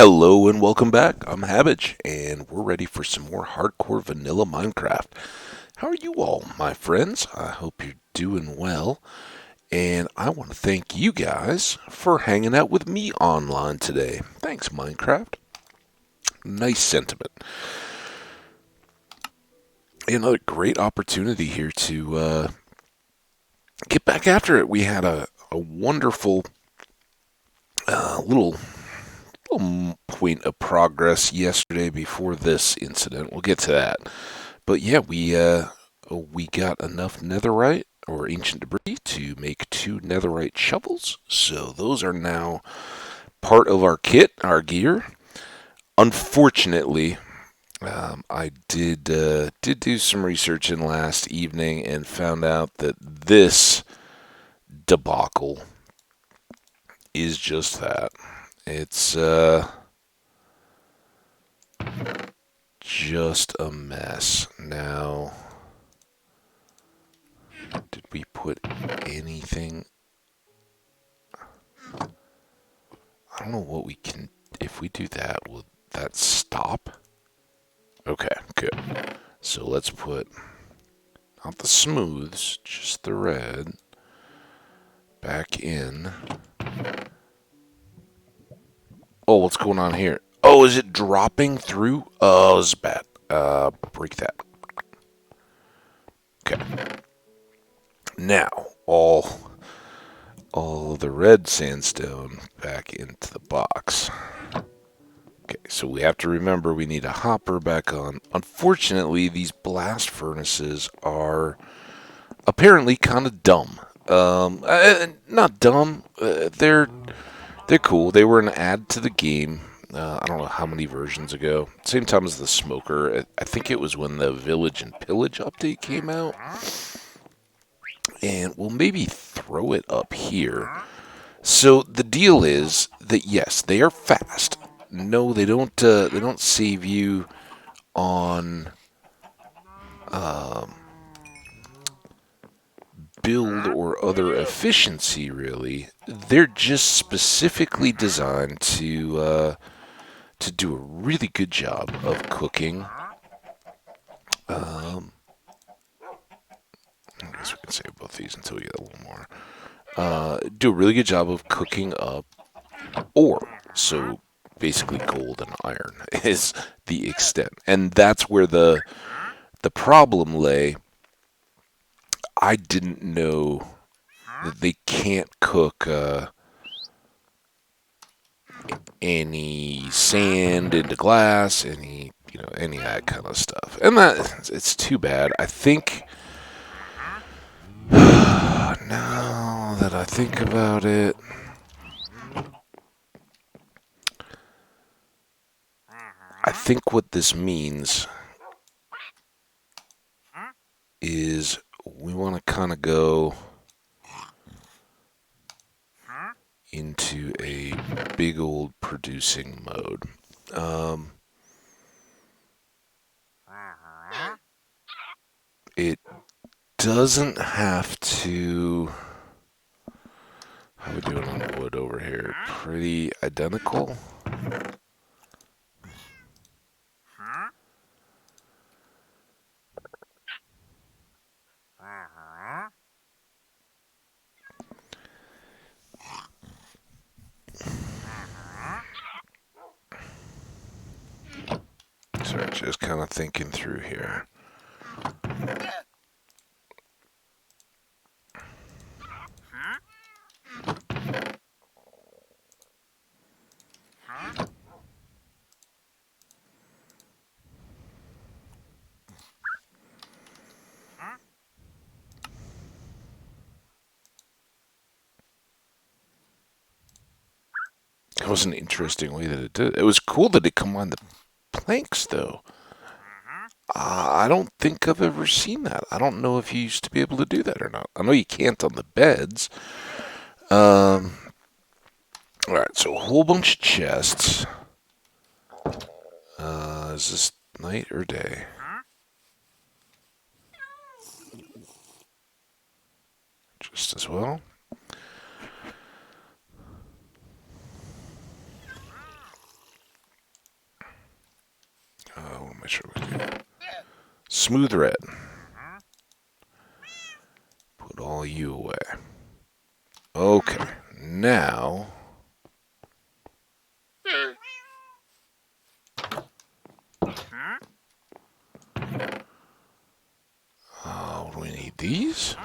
Hello and welcome back. I'm Hambbage, and we're ready for some more hardcore vanilla Minecraft. How are you all, my friends? I hope you're doing well, and I want to thank you guys for hanging out with me online today. Thanks, Minecraft. Nice sentiment. Another great opportunity here to get back after it. We had a wonderful little point of progress yesterday before this incident. We'll get to that. But yeah, we got enough netherite or ancient debris to make two netherite shovels. So those are now part of our kit, our gear. Unfortunately, I did do some research in last evening and found out that this debacle is just that. It's just a mess. Now, did we put anything? I don't know what we can. If we do that, will that stop? Okay, good. So let's put not the smooths, just the red back in. Oh, what's going on here? Oh, is it dropping through? Oh, it's bad. Break that. Okay. Now, all the red sandstone back into the box. Okay, so we have to remember we need a hopper back on. Unfortunately, these blast furnaces are apparently kind of dumb. Not dumb. They're cool. They were an add to the game. I don't know how many versions ago. Same time as the smoker. I think it was when the Village and Pillage update came out. And we'll maybe throw it up here. So the deal is that yes, they are fast. No, they don't. They don't save you on build or other efficiency. Really, they're just specifically designed to do a really good job of cooking. Um, I guess we can save both these until we get a little more. Do a really good job of cooking up ore. So basically, gold and iron is the extent, and that's where the problem lay. I didn't know that they can't cook any sand into glass, any of that kind of stuff, and that it's too bad. I think now that I think about it, I think what this means is we want to kind of go into a big old producing mode. Um, it doesn't have to. How are we doing on wood over here? Pretty identical. So just kind of thinking through here. That was an interesting way that it did. It was cool that it combined the planks, though. I don't think I've ever seen that. I don't know if you used to be able to do that or not. I know you can't on the beds. Um, all right, so a whole bunch of chests. Is this night or day? Just as well. should we do? Smooth red. Put all you away. Okay, now... we need these.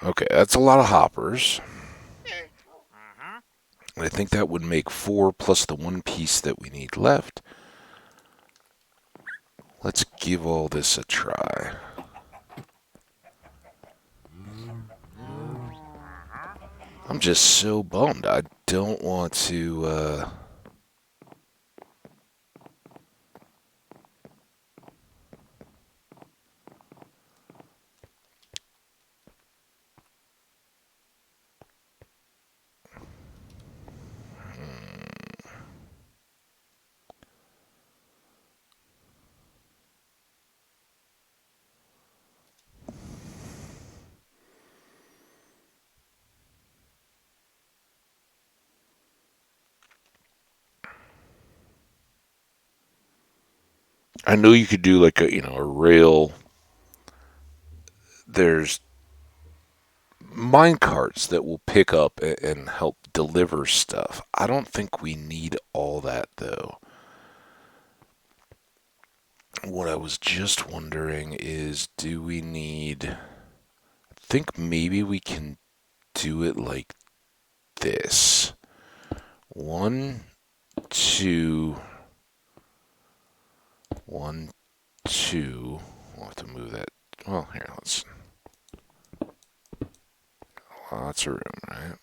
Okay, that's a lot of hoppers. I think that would make 4 plus the one piece that we need left. Let's give all this a try. I'm just so bummed. I don't want to... I know you could do like a rail. There's mine carts that will pick up and help deliver stuff. I don't think we need all that though. What I was just wondering is, do we need... I think maybe we can do it like this. 1, 2, 1, 2. We'll have to move that. Well, here, let's... Lots of room, right?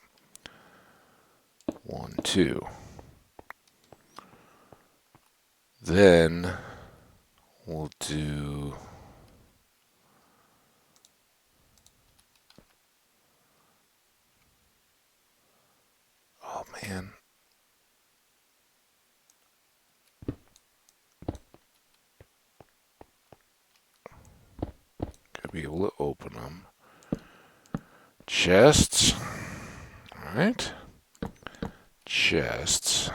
1, 2. Then we'll do... Oh, man. Gotta be able to open them. Chests. Alright. Chests.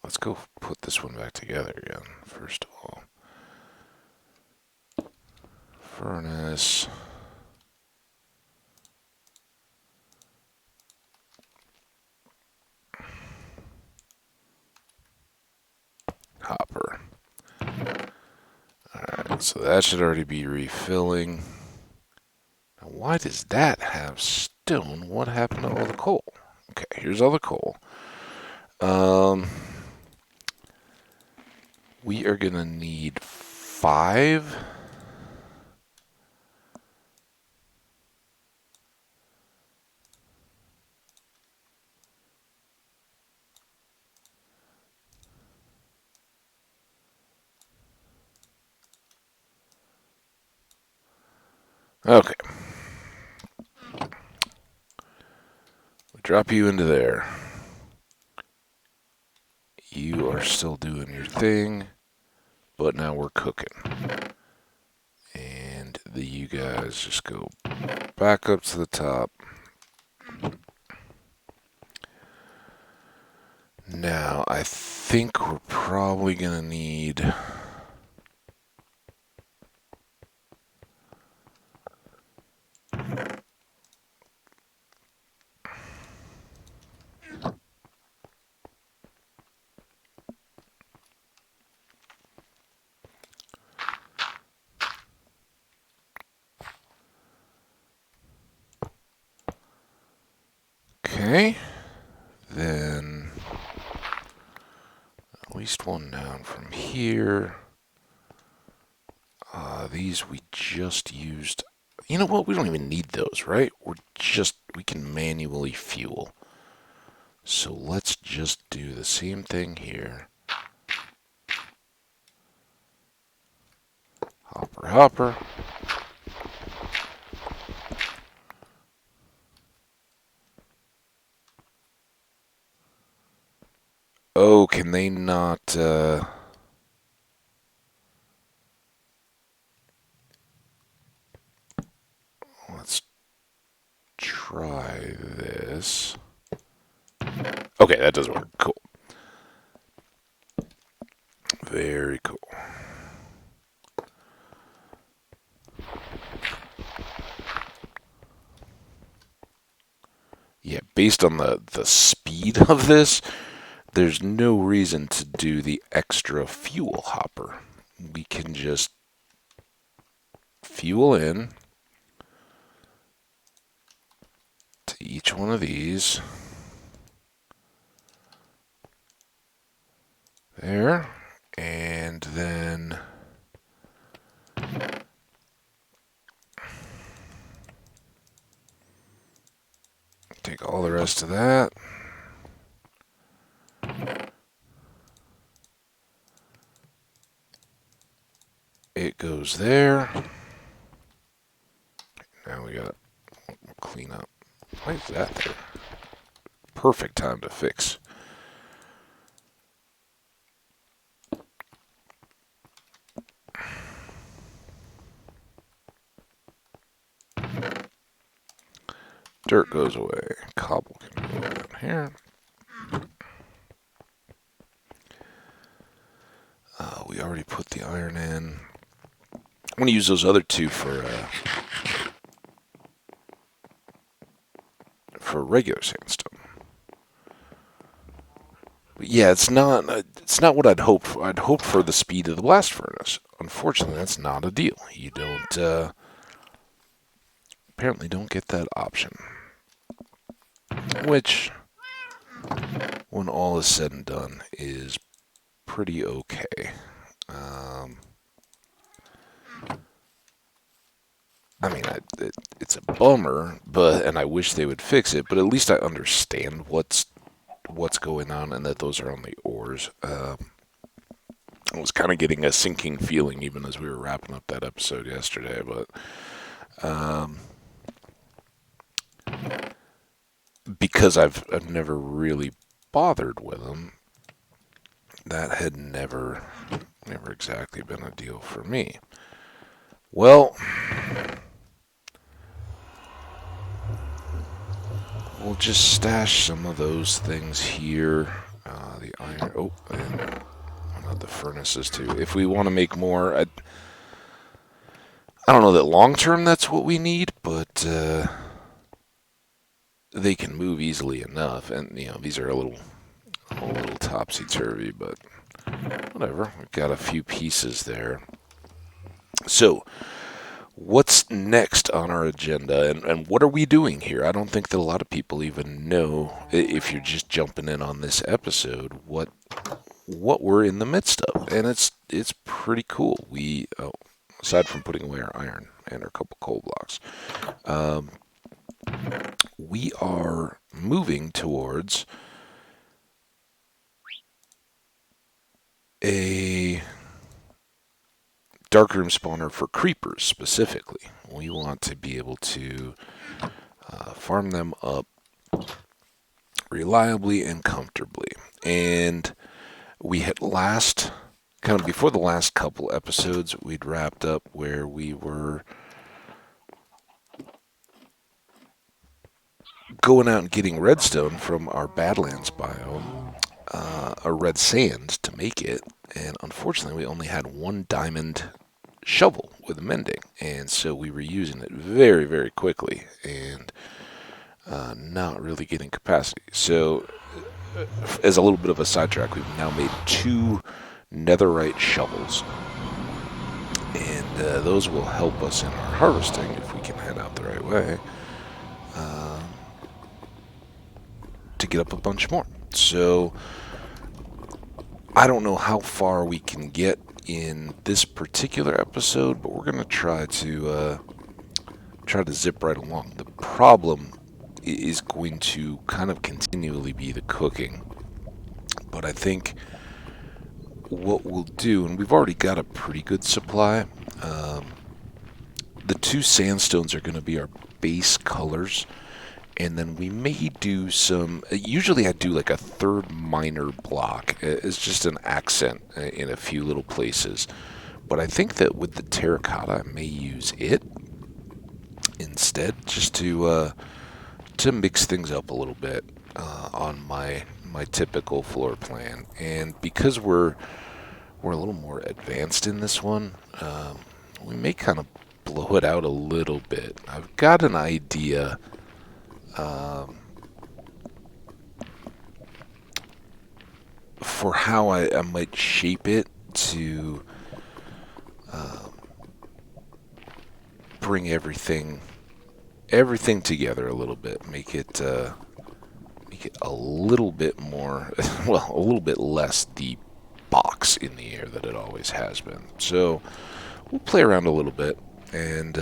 Let's go put this one back together again, first of all. Furnace. Hopper. Alright, so that should already be refilling. Now, why does that have stone? What happened to all the coal? Okay, here's all the coal. We are gonna need 5. Okay. We drop you into there. You are still doing your thing, but now we're cooking. And you guys just go back up to the top. Now, I think we're probably going to need... Okay, then at least one down from here. These we just used. You know what? We don't even need those, right? We can manually fuel. So let's just do the same thing here. Hopper, hopper. Oh, can they not... try this. Okay, that doesn't work. Cool. Very cool. Yeah, based on the speed of this, there's no reason to do the extra fuel hopper. We can just fuel in to each one of these. There. And then take all the rest of that. It goes there. Now we got to clean up. Why is that there? Perfect time to fix. Dirt goes away. Cobble can go down here. We already put the iron in. I'm going to use those other two for regular sandstone. But yeah, it's not what I'd hoped for. I'd hoped for the speed of the blast furnace. Unfortunately, that's not a deal. You don't apparently don't get that option. Which, when all is said and done, is pretty okay. I mean, it's a bummer, and I wish they would fix it. But at least I understand what's going on, and that those are only ores. I was kind of getting a sinking feeling even as we were wrapping up that episode yesterday, but because I've never really bothered with them, that had never exactly been a deal for me. Well, we'll just stash some of those things here. The iron. Oh, and one of the furnaces too. If we want to make more, I don't know that long term that's what we need, but they can move easily enough. And these are a little topsy turvy, but whatever. We've got a few pieces there. So, what's next on our agenda, and what are we doing here? I don't think that a lot of people even know, if you're just jumping in on this episode, what we're in the midst of, and it's pretty cool. We, aside from putting away our iron and our couple coal blocks, we are moving towards a darkroom spawner for creepers specifically. We want to be able to farm them up reliably and comfortably. And we had kind of before the last couple episodes, we'd wrapped up where we were going out and getting redstone from our Badlands biome, or red sand to make it. And unfortunately, we only had one diamond shovel with mending, and so we were using it very, very quickly and not really getting capacity. So, as a little bit of a sidetrack, we've now made 2 netherite shovels, and those will help us in our harvesting if we can head out the right way to get up a bunch more. So, I don't know how far we can get in this particular episode, but we're going to try to zip right along. The problem is going to kind of continually be the cooking, but I think what we'll do, and we've already got a pretty good supply, the 2 sandstones are going to be our base colors. And then we may do some, usually I do like a 3rd minor block. It's just an accent in a few little places. But I think that with the terracotta, I may use it instead, just to to mix things up a little bit on my typical floor plan. And because we're a little more advanced in this one, we may kind of blow it out a little bit. I've got an idea for how I might shape it to bring everything together a little bit, make it a little bit more, well, a little bit less the box in the air that it always has been. So we'll play around a little bit, and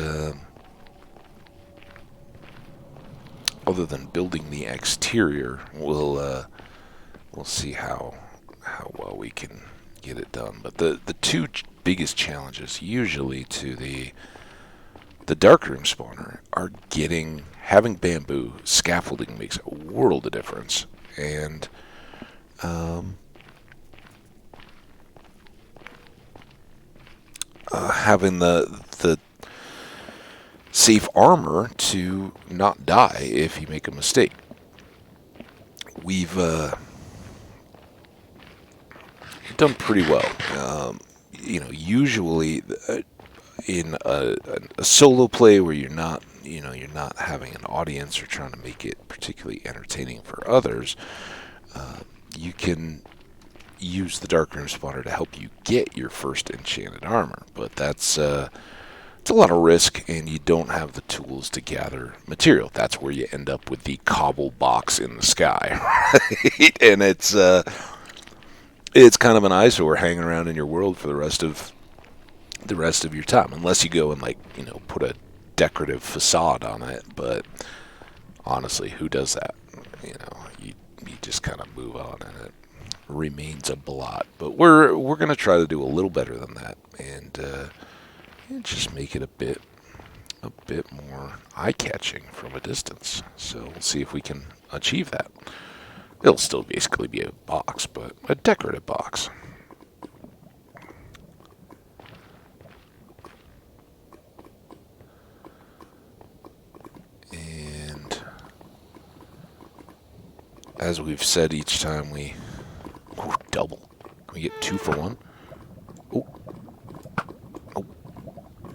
other than building the exterior, we'll see how well we can get it done. But the two biggest challenges usually to the darkroom spawner are having bamboo scaffolding makes a world of difference, and having the safe armor to not die if you make a mistake. We've done pretty well. Usually in a solo play where you're not having an audience or trying to make it particularly entertaining for others, you can use the darkroom spawner to help you get your first enchanted armor. But it's a lot of risk, and you don't have the tools to gather material. That's where you end up with the cobble box in the sky, right? And it's kind of an eyesore hanging around in your world for the rest of your time, unless you go and put a decorative facade on it. But honestly, who does that? You just kind of move on, and it remains a blot. But we're gonna try to do a little better than that, and just make it a bit more eye-catching from a distance. So we'll see if we can achieve that. It'll still basically be a box, but a decorative box. And as we've said each time double. Can we get 2 for 1? Oh.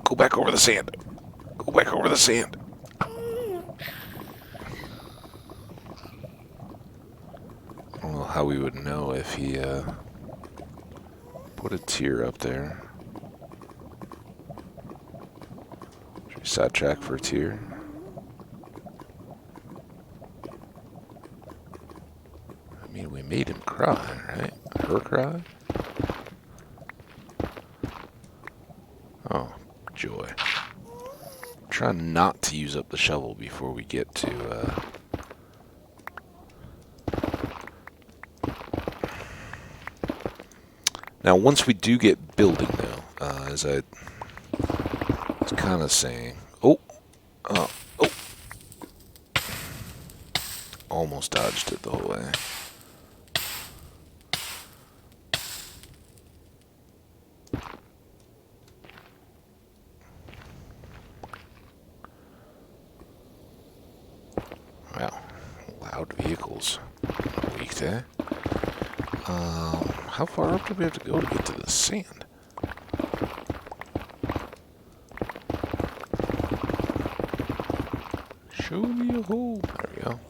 Go back over the sand. Go back over the sand. I don't know how we would know if he put a tier up there. Should we sidetrack for a tier? I mean, we made him cry, right? Her cry? Oh, joy. Try not to use up the shovel before we get to Now, once we do get building, though, as I was kind of saying, almost dodged it the whole way. Wow, loud vehicles. Weak there. How far up do we have to go to get to the sand? Show me a hole. There we go.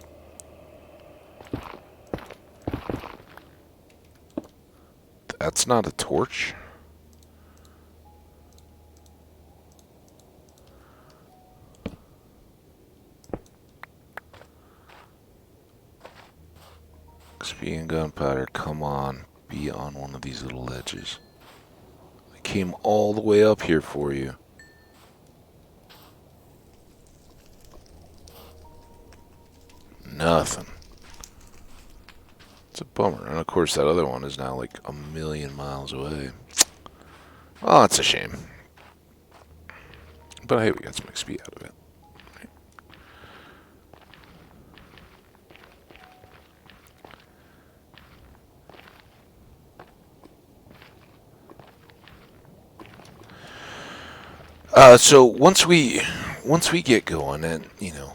That's not a torch. XP and gunpowder, come on. Be on one of these little ledges. I came all the way up here for you. Nothing. It's a bummer. And of course that other one is now like a million miles away. Oh, that's a shame. But hey, we got some XP out of it. So once we get going and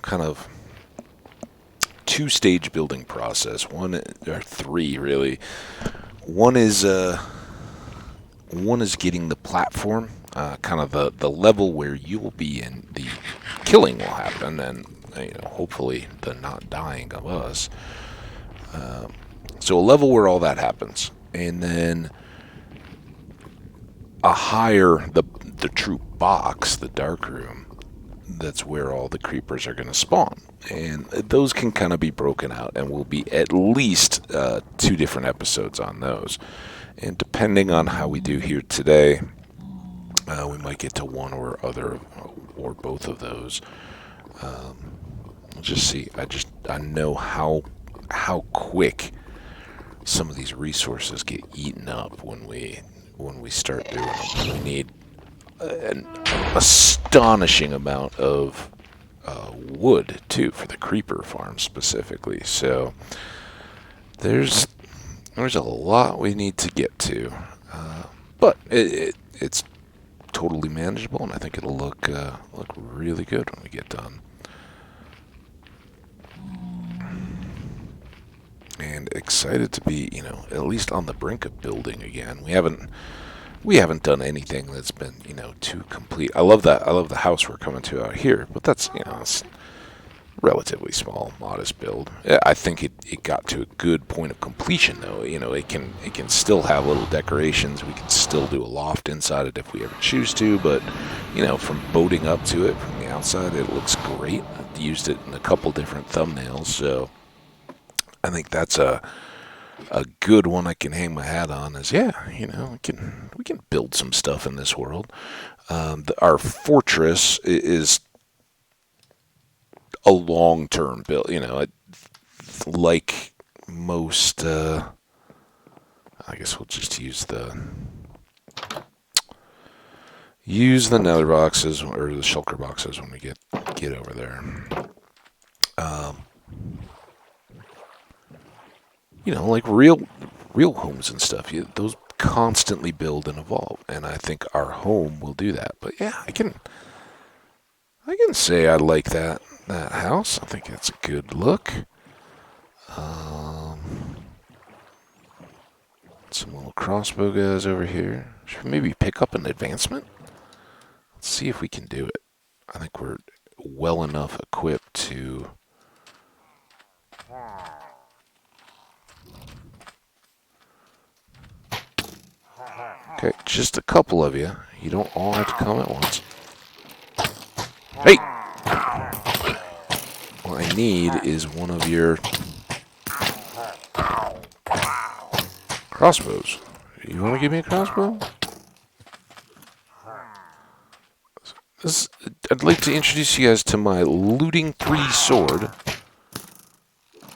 kind of two-stage building process. One or three really. One is getting the platform, kind of the level where you will be in. The killing will happen, and hopefully the not dying of us. So a level where all that happens, and then a higher the true box, the dark room. That's where all the creepers are going to spawn, and those can kind of be broken out, and will be at least 2 different episodes on those. And depending on how we do here today, we might get to one or other or both of those. We'll just see. I know how quick some of these resources get eaten up when we start doing them. We need an astonishing amount of wood too for the creeper farm specifically. So there's a lot we need to get to, but it's totally manageable, and I think it'll look really good when we get done. And excited to be, at least on the brink of building again. We haven't done anything that's been, too complete. I love that. I love the house we're coming to out here, but that's, it's relatively small, modest build. I think it got to a good point of completion, though. It can still have little decorations. We can still do a loft inside it if we ever choose to, but, from boating up to it from the outside, it looks great. I've used it in a couple different thumbnails, so I think that's a good one I can hang my hat on. Is we can build some stuff in this world. Our fortress is a long-term build. Like most. I guess we'll just use the nether boxes or the shulker boxes when we get over there. Like real homes and stuff. Those constantly build and evolve, and I think our home will do that. But yeah, I can say I like that house. I think it's a good look. Some little crossbow guys over here. Should we maybe pick up an advancement? Let's see if we can do it. I think we're well enough equipped to. Okay, just a couple of you. You don't all have to come at once. Hey! What I need is one of your crossbows. You want to give me a crossbow? I'd like to introduce you guys to my Looting 3 sword.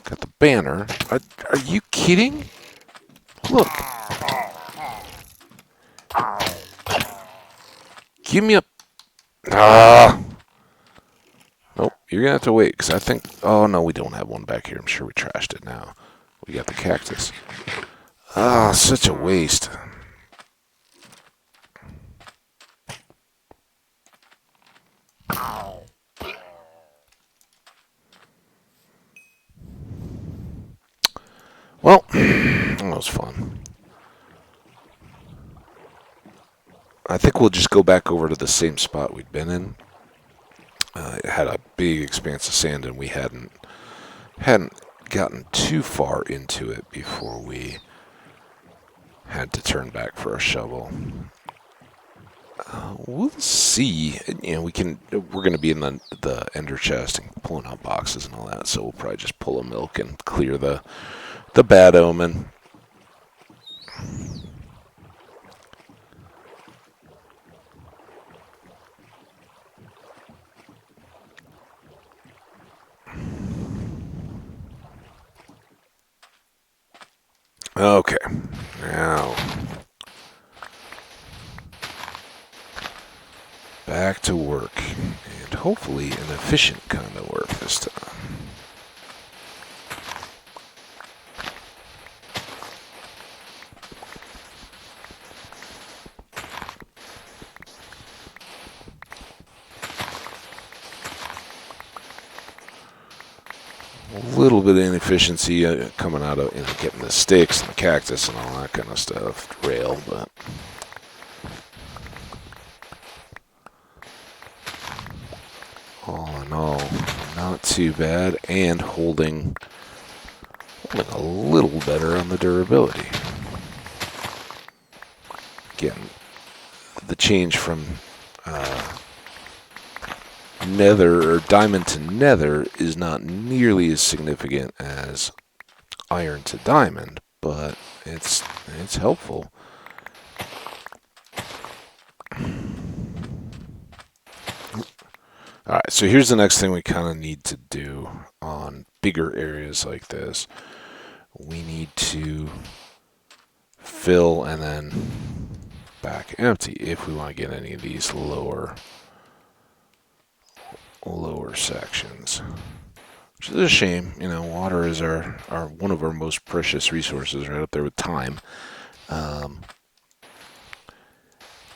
Got the banner. Are you kidding? Look. Give me a... Nope, you're going to have to wait, because I think... Oh, no, we don't have one back here. I'm sure we trashed it now. We got the cactus. Such a waste. Well, that was fun. I think we'll just go back over to the same spot we'd been in. It had a big expanse of sand, and we hadn't gotten too far into it before we had to turn back for a shovel. We'll see. We're going to be in the ender chest and pulling out boxes and all that, so we'll probably just pull a milk and clear the bad omen. Okay, now back to work, and hopefully an efficient kind of work this time. a little bit of inefficiency coming out of getting the sticks and the cactus and all that kind of stuff, rail, but all in all, not too bad, and holding a little better on the durability. Again, the change from nether or diamond to nether is not nearly as significant as iron to diamond, but it's helpful. Alright, so here's the next thing we kind of need to do on bigger areas like this. We need to fill and then back empty if we want to get any of these lower sections. Which is a shame. You know, water is our one of our most precious resources, right up there with time.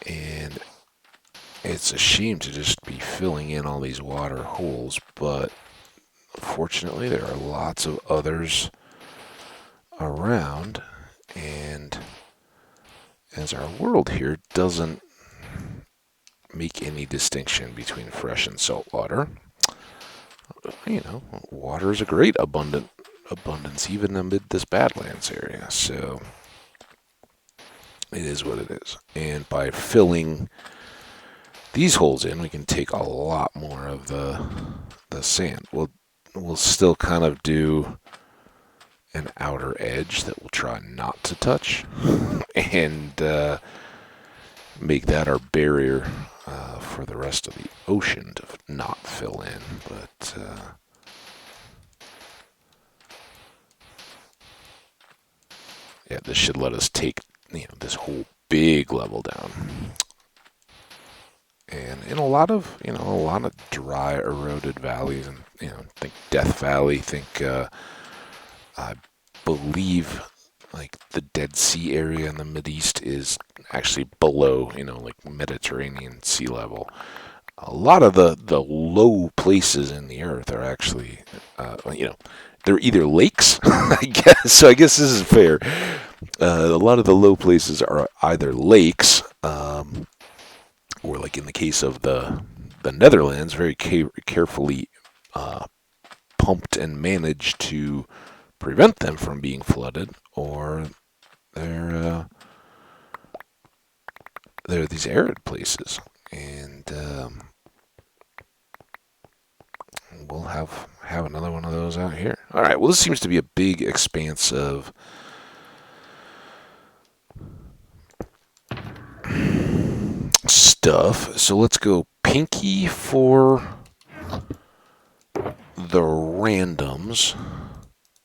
And it's a shame to just be filling in all these water holes, but fortunately there are lots of others around, and as our world here doesn't make any distinction between fresh and salt water, you know, water is a great abundance even amid this Badlands area, so it is what it is. And by filling these holes in, we can take a lot more of the sand. We'll still kind of do an outer edge that we'll try not to touch, and make that our barrier for the rest of the ocean to not fill in. But yeah, this should let us take this whole big level down. And in a lot of dry, eroded valleys, and think Death Valley, think I believe like the Dead Sea area in the Mideast is actually below, like Mediterranean sea level. A lot of the low places in the earth are actually, they're either lakes, I guess. So I guess this is fair. A lot of the low places are either lakes, or like in the case of the Netherlands, very carefully pumped and managed to prevent them from being flooded, or they're these arid places, and we'll have another one of those out here. All right. Well, this seems to be a big expanse of stuff. So let's go pinky for the randoms,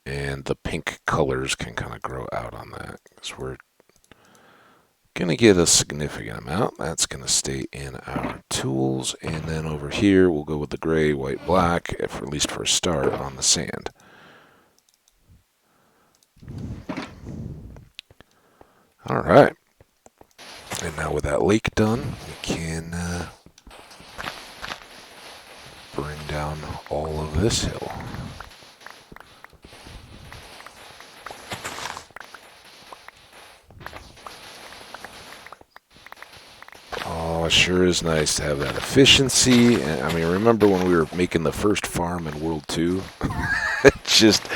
and the pink colors can kind of grow out on that, because we're going to get a significant amount. That's going to stay in our tools, and then over here we'll go with the gray, white, black, at least for a start, on the sand. All right. And now with that lake done, we can bring down all of this hill. Oh, it sure is nice to have that efficiency. And, I mean, remember when we were making the first farm in World 2? Just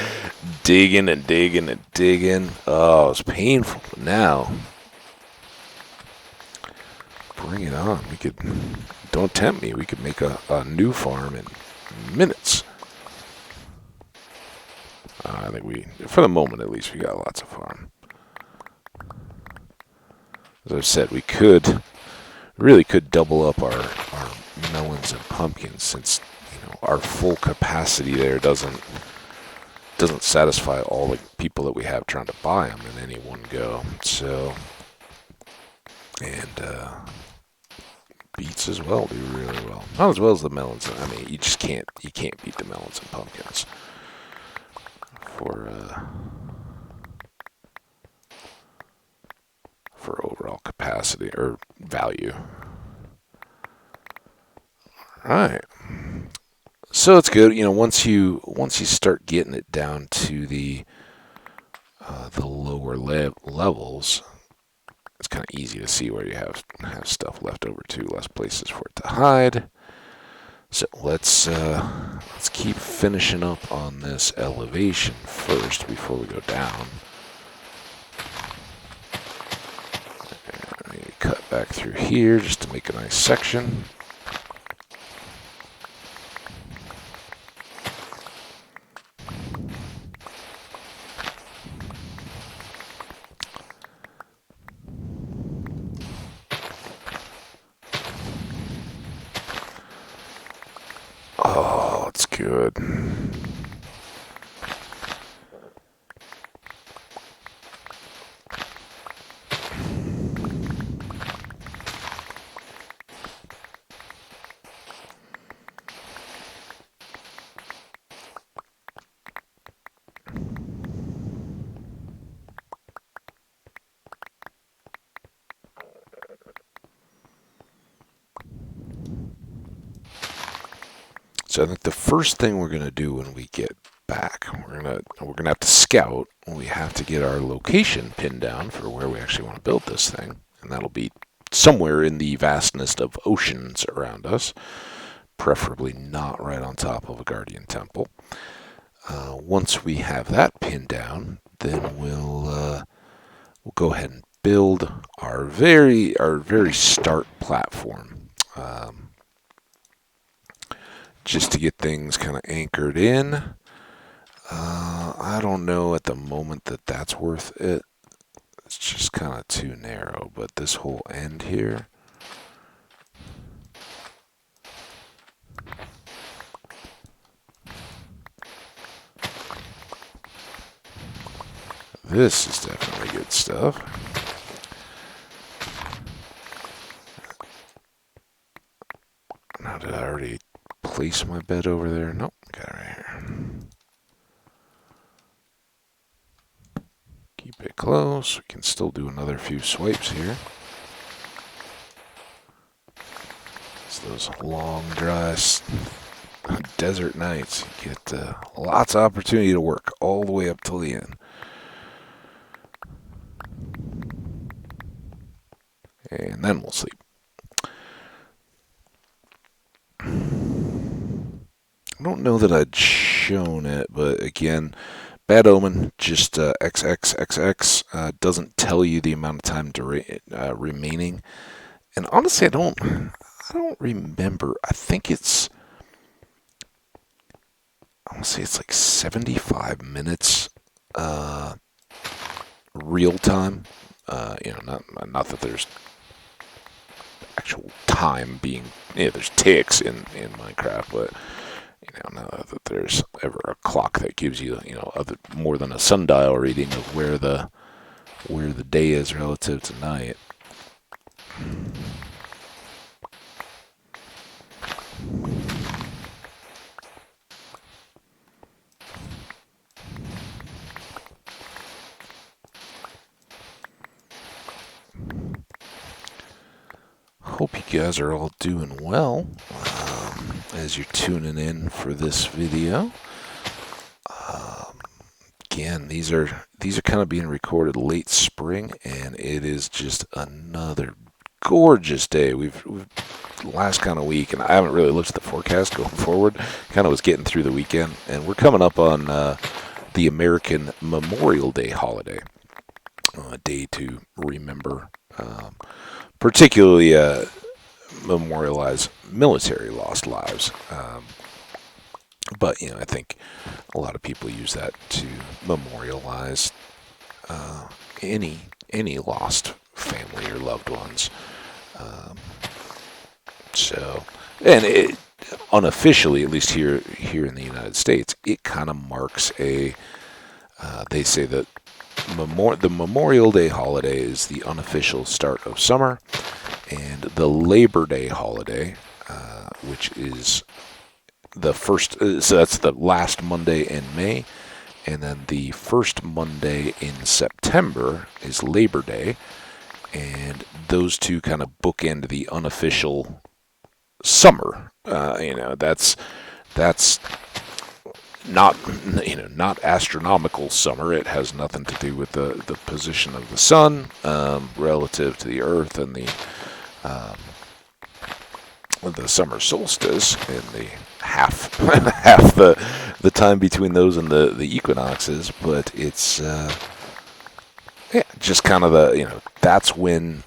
digging and digging and digging. Oh, it's painful. But now, bring it on. Don't tempt me. We could make a new farm in minutes. I think for the moment at least, we got lots of farm. As I've said, we really could double up our melons and pumpkins, since our full capacity there doesn't satisfy all the people that we have trying to buy them in any one go. So, and beets as well do really well. Not as well as the melons. I mean, you can't beat the melons and pumpkins for overall capacity or value. All right. So it's good. Once you start getting it down to the lower levels, it's kind of easy to see where you have stuff left over too, less places for it to hide. So let's keep finishing up on this elevation first before we go down. And we cut back through here just to make a nice section. Oh, it's good. So I think the first thing we're gonna do when we get back, we're gonna have to scout. We have to get our location pinned down for where we actually want to build this thing, and that'll be somewhere in the vastness of oceans around us, preferably not right on top of a guardian temple. Once we have that pinned down, then we'll go ahead and build our very start platform. Just to get things kind of anchored in. I don't know at the moment that that's worth it. It's just kind of too narrow, but this whole end here. This is definitely good stuff. Now, did I already place my bed over there? Nope, got it right here. Keep it close. We can still do another few swipes here. It's those long, dry desert nights. You get lots of opportunity to work all the way up till the end. And then we'll sleep. I don't know that I'd shown it, but again, bad omen, just XXXX, doesn't tell you the amount of time remaining. And honestly, I don't remember. I think I want to say it's like 75 minutes real time. Not that there's actual time being, there's ticks in Minecraft, but not that there's ever a clock that gives you, more than a sundial reading of where the day is relative to night. Hope you guys are all doing well as you're tuning in for this video. Again, these are kind of being recorded late spring, and it is just another gorgeous day. We've last kind of week, and I haven't really looked at the forecast going forward. Kind of was getting through the weekend, and we're coming up on the American Memorial Day holiday, a day to remember, particularly memorialize military lost lives. But I think a lot of people use that to memorialize any lost family or loved ones. And it unofficially, at least here in the United States, it kind of marks a. They say that the Memorial Day holiday is the unofficial start of summer, and the Labor Day holiday, which is the first, so that's the last Monday in May, and then the first Monday in September is Labor Day, and those two kind of bookend the unofficial summer. That's that's not, not astronomical summer. It has nothing to do with the position of the sun relative to the Earth and the summer solstice and the half half the time between those and the equinoxes. But it's just kind of that's when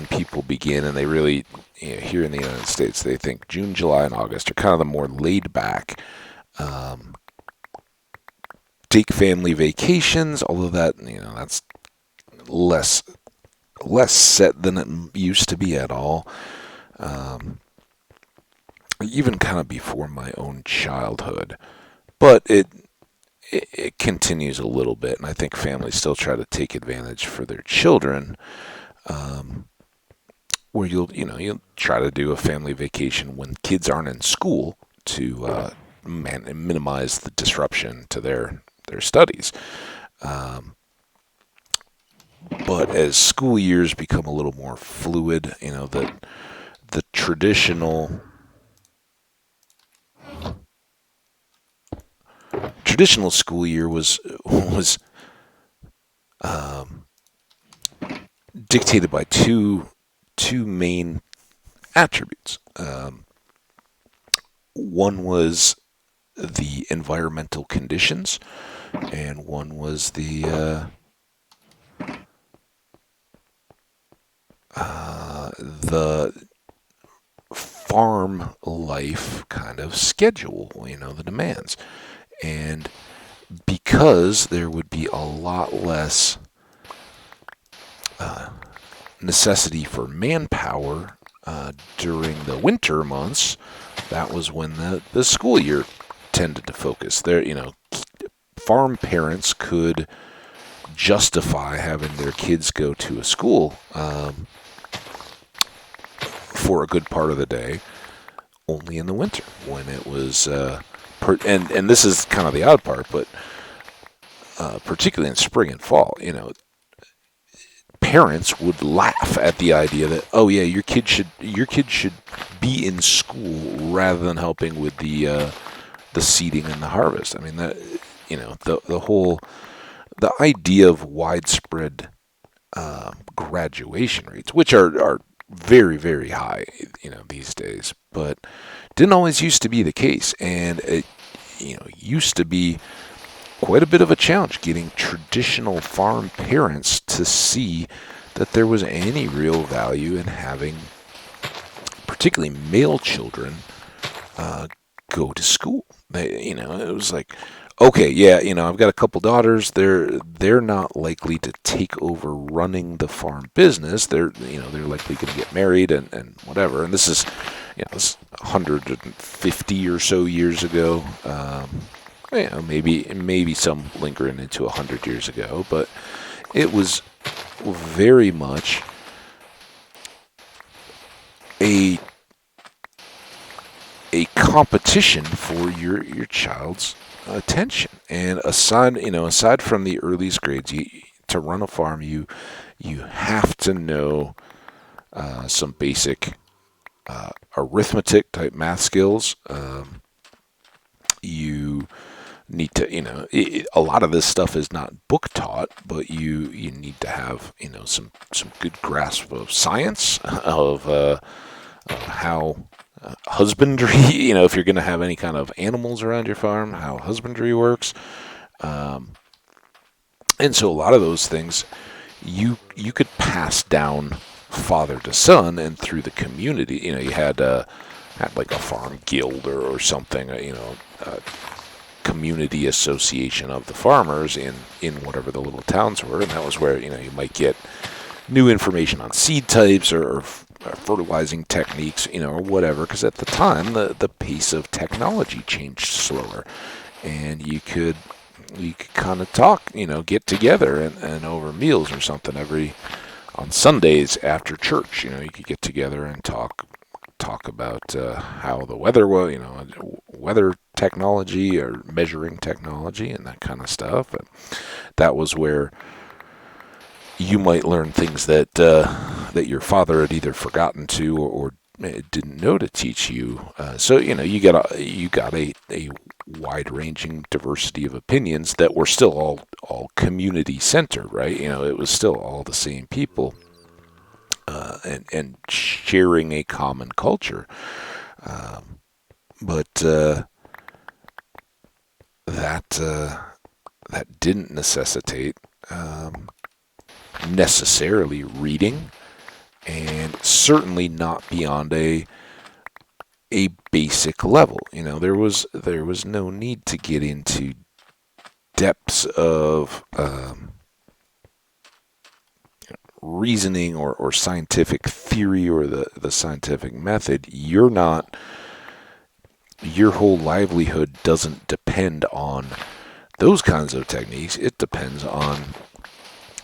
people begin, and they really, here in the United States, they think June, July, and August are kind of the more laid back. Um, Take family vacations, although that's less set than it used to be at all. Um, Even kind of before my own childhood, but it continues a little bit, and I think families still try to take advantage for their children. Um, where you'll try to do a family vacation when kids aren't in school to minimize the disruption to their studies. Um, but as school years become a little more fluid, the traditional school year was um, dictated by two main attributes. One was the environmental conditions, and one was the farm life kind of schedule, the demands. And because there would be a lot less necessity for manpower during the winter months, that was when the school year tended to focus. Farm parents could justify having their kids go to a school for a good part of the day only in the winter when it was and this is kind of the odd part, but particularly in spring and fall, parents would laugh at the idea that, oh yeah, your kid should be in school rather than helping with the seeding and the harvest. I mean, that the idea of widespread graduation rates, which are very, very high, these days, but didn't always used to be the case, and it used to be quite a bit of a challenge getting traditional farm parents to see that there was any real value in having particularly male children go to school. It was like, okay, yeah, I've got a couple daughters. They're not likely to take over running the farm business. They're likely going to get married and whatever. And this is, this 150 or so years ago. Maybe some lingering into 100 years ago, but it was very much a competition for your child's attention. And aside from the earliest grades, to run a farm, you have to know some basic arithmetic type math skills. You need to, a lot of this stuff is not book taught, but you need to have, some good grasp of science, of how husbandry, if you're going to have any kind of animals around your farm, how husbandry works. And so a lot of those things you could pass down father to son and through the community. You had like a farm guild or something, a community association of the farmers in whatever the little towns were, and that was where you might get new information on seed types or fertilizing techniques, or whatever, because at the time the pace of technology changed slower, and you could kind of talk, get together and over meals or something on Sundays after church, you could get together and talk about how the weather was, weather technology or measuring technology and that kind of stuff. And that was where you might learn things that your father had either forgotten to or didn't know to teach you. So you got a wide-ranging diversity of opinions that were still all community-centered, right? It was still all the same people, and sharing a common culture. But that that didn't necessitate necessarily reading, and certainly not beyond a basic level. There was no need to get into depths of reasoning or scientific theory or the scientific method. Your whole livelihood doesn't depend on those kinds of techniques. It depends on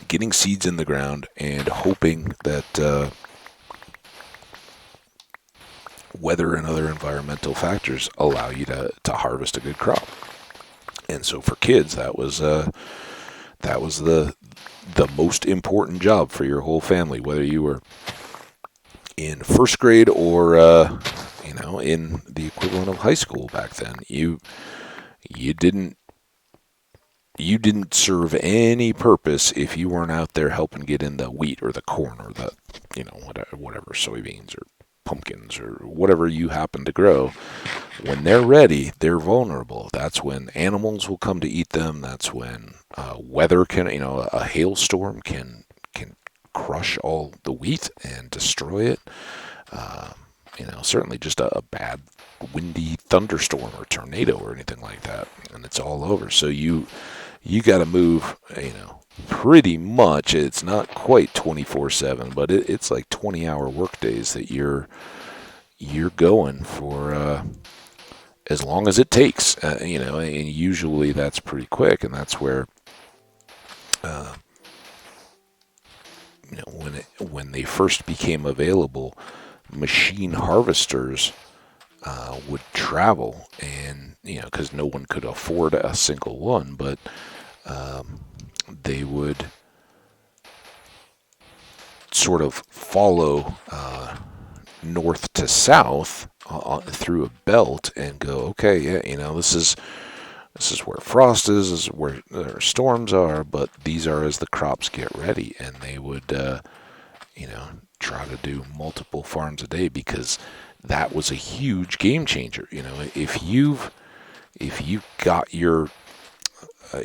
getting seeds in the ground and hoping that weather and other environmental factors allow you to harvest a good crop. And so for kids, that was the most important job for your whole family, whether you were in first grade or in the equivalent of high school back then. You didn't serve any purpose if you weren't out there helping get in the wheat or the corn or the whatever soybeans or pumpkins or whatever you happen to grow. When they're ready, they're vulnerable. That's when animals will come to eat them. That's when weather can, a hailstorm can crush all the wheat and destroy it. Certainly just a bad windy thunderstorm or tornado or anything like that, and it's all over. So you got to move, pretty much. It's not quite 24/7, but it's like 20-hour work days that you're going for as long as it takes, and usually that's pretty quick, and that's where when they first became available, machine harvesters would travel, and because no one could afford a single one, but they would sort of follow north to south through a belt and go, okay, yeah, this is where frost is, this is where their storms are, but these are as the crops get ready, and they would, try to do multiple farms a day, because that was a huge game changer. If you've got your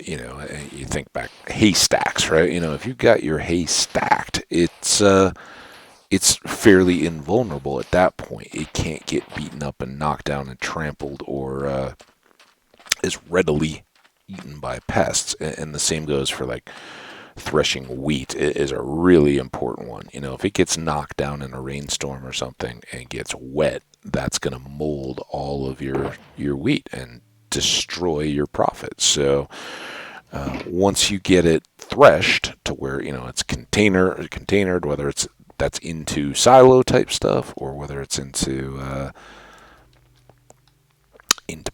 you think back hay stacks, right? If you've got your hay stacked, it's fairly invulnerable at that point. It can't get beaten up and knocked down and trampled, or is readily eaten by pests. And the same goes for like threshing wheat. It is a really important one. If it gets knocked down in a rainstorm or something and gets wet, that's going to mold all of your wheat and destroy your profit. So once you get it threshed to where it's containered, whether that's into silo type stuff or whether it's into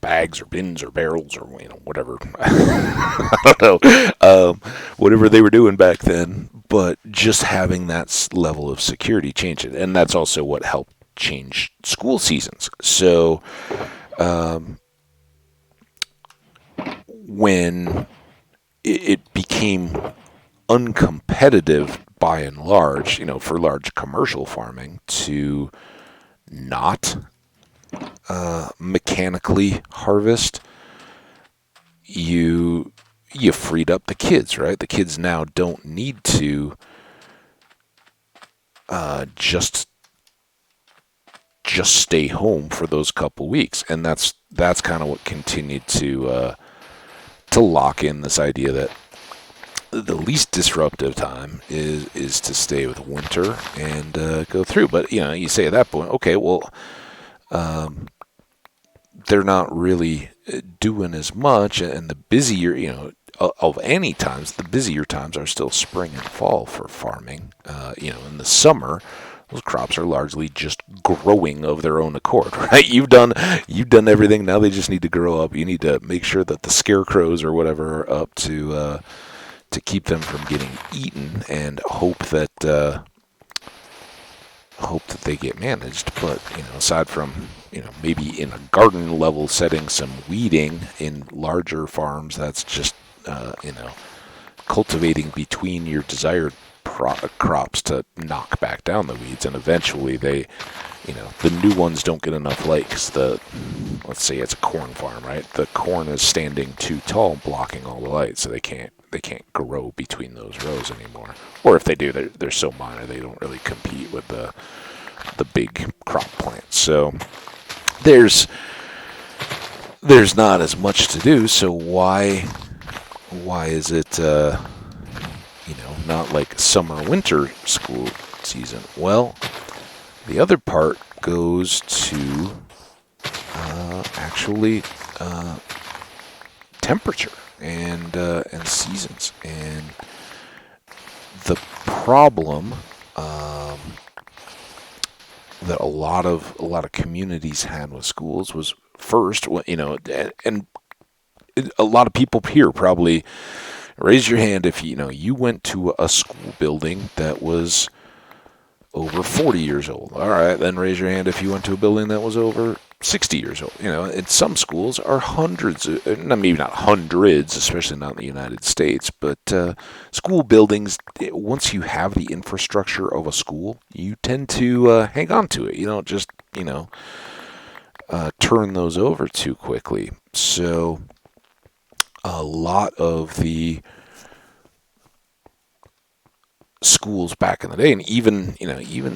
bags or bins or barrels or whatever. I don't know, whatever they were doing back then. But just having that level of security changed it, and that's also what helped change school seasons. So when it became uncompetitive by and large, for large commercial farming to not mechanically harvest, you freed up the kids, right? The kids now don't need to just stay home for those couple weeks, and that's kind of what continued to lock in this idea that the least disruptive time is to stay with winter and go through. But you say at that point, okay, well, they're not really doing as much, and the busier, of any times, the busier times are still spring and fall for farming. In the summer, those crops are largely just growing of their own accord, right? You've done everything. Now they just need to grow up. You need to make sure that the scarecrows or whatever are up to keep them from getting eaten, and hope that hope that they get managed. But aside from maybe in a garden level setting, some weeding in larger farms, that's just cultivating between your desired crops to knock back down the weeds, and eventually the new ones don't get enough light because let's say it's a corn farm, right? The corn is standing too tall, blocking all the light, so they can't grow between those rows anymore. Or if they do, they're so minor they don't really compete with the big crop plants. So there's not as much to do. So why is it not like summer winter school season? Well, the other part goes to actually temperature and seasons. And the problem that a lot of communities had with schools was first, and a lot of people here probably raise your hand if you went to a school building that was over 40 years old. All right, then raise your hand if you went to a building that was over 60 years old. And some schools are hundreds, maybe not hundreds, especially not in the United States, but school buildings, once you have the infrastructure of a school, you tend to hang on to it. You don't just, turn those over too quickly. So a lot of the schools back in the day, and even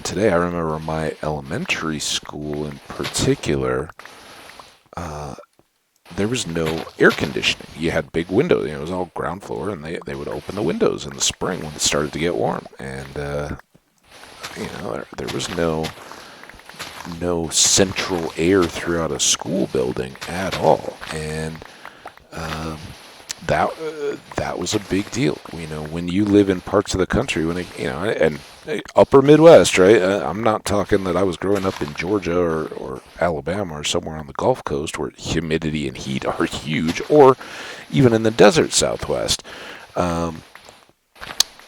today, I remember my elementary school in particular, there was no air conditioning. You had big windows. It was all ground floor, and they would open the windows in the spring when it started to get warm. And there was no central air throughout a school building at all, and that was a big deal. When you live in parts of the country, and upper Midwest, right? I'm not talking that I was growing up in Georgia or Alabama or somewhere on the Gulf Coast where humidity and heat are huge, or even in the desert Southwest.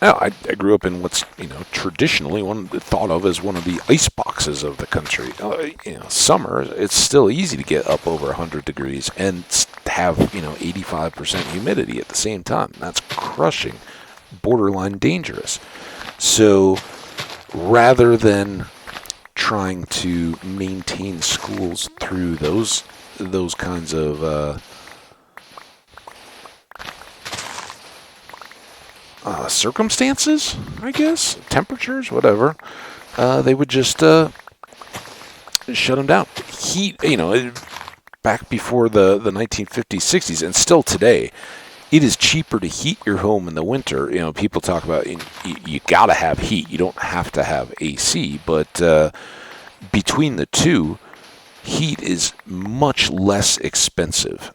I grew up in what's traditionally thought of as one of the ice boxes of the country. Summer, it's still easy to get up over 100 degrees and have 85% humidity at the same time. That's crushing, borderline dangerous. So rather than trying to maintain schools through those kinds of circumstances, I guess, temperatures, whatever, they would just shut them down. Heat, back before the 1950s, 60s, and still today, it is cheaper to heat your home in the winter. People talk about you gotta have heat. You don't have to have AC, but between the two, heat is much less expensive.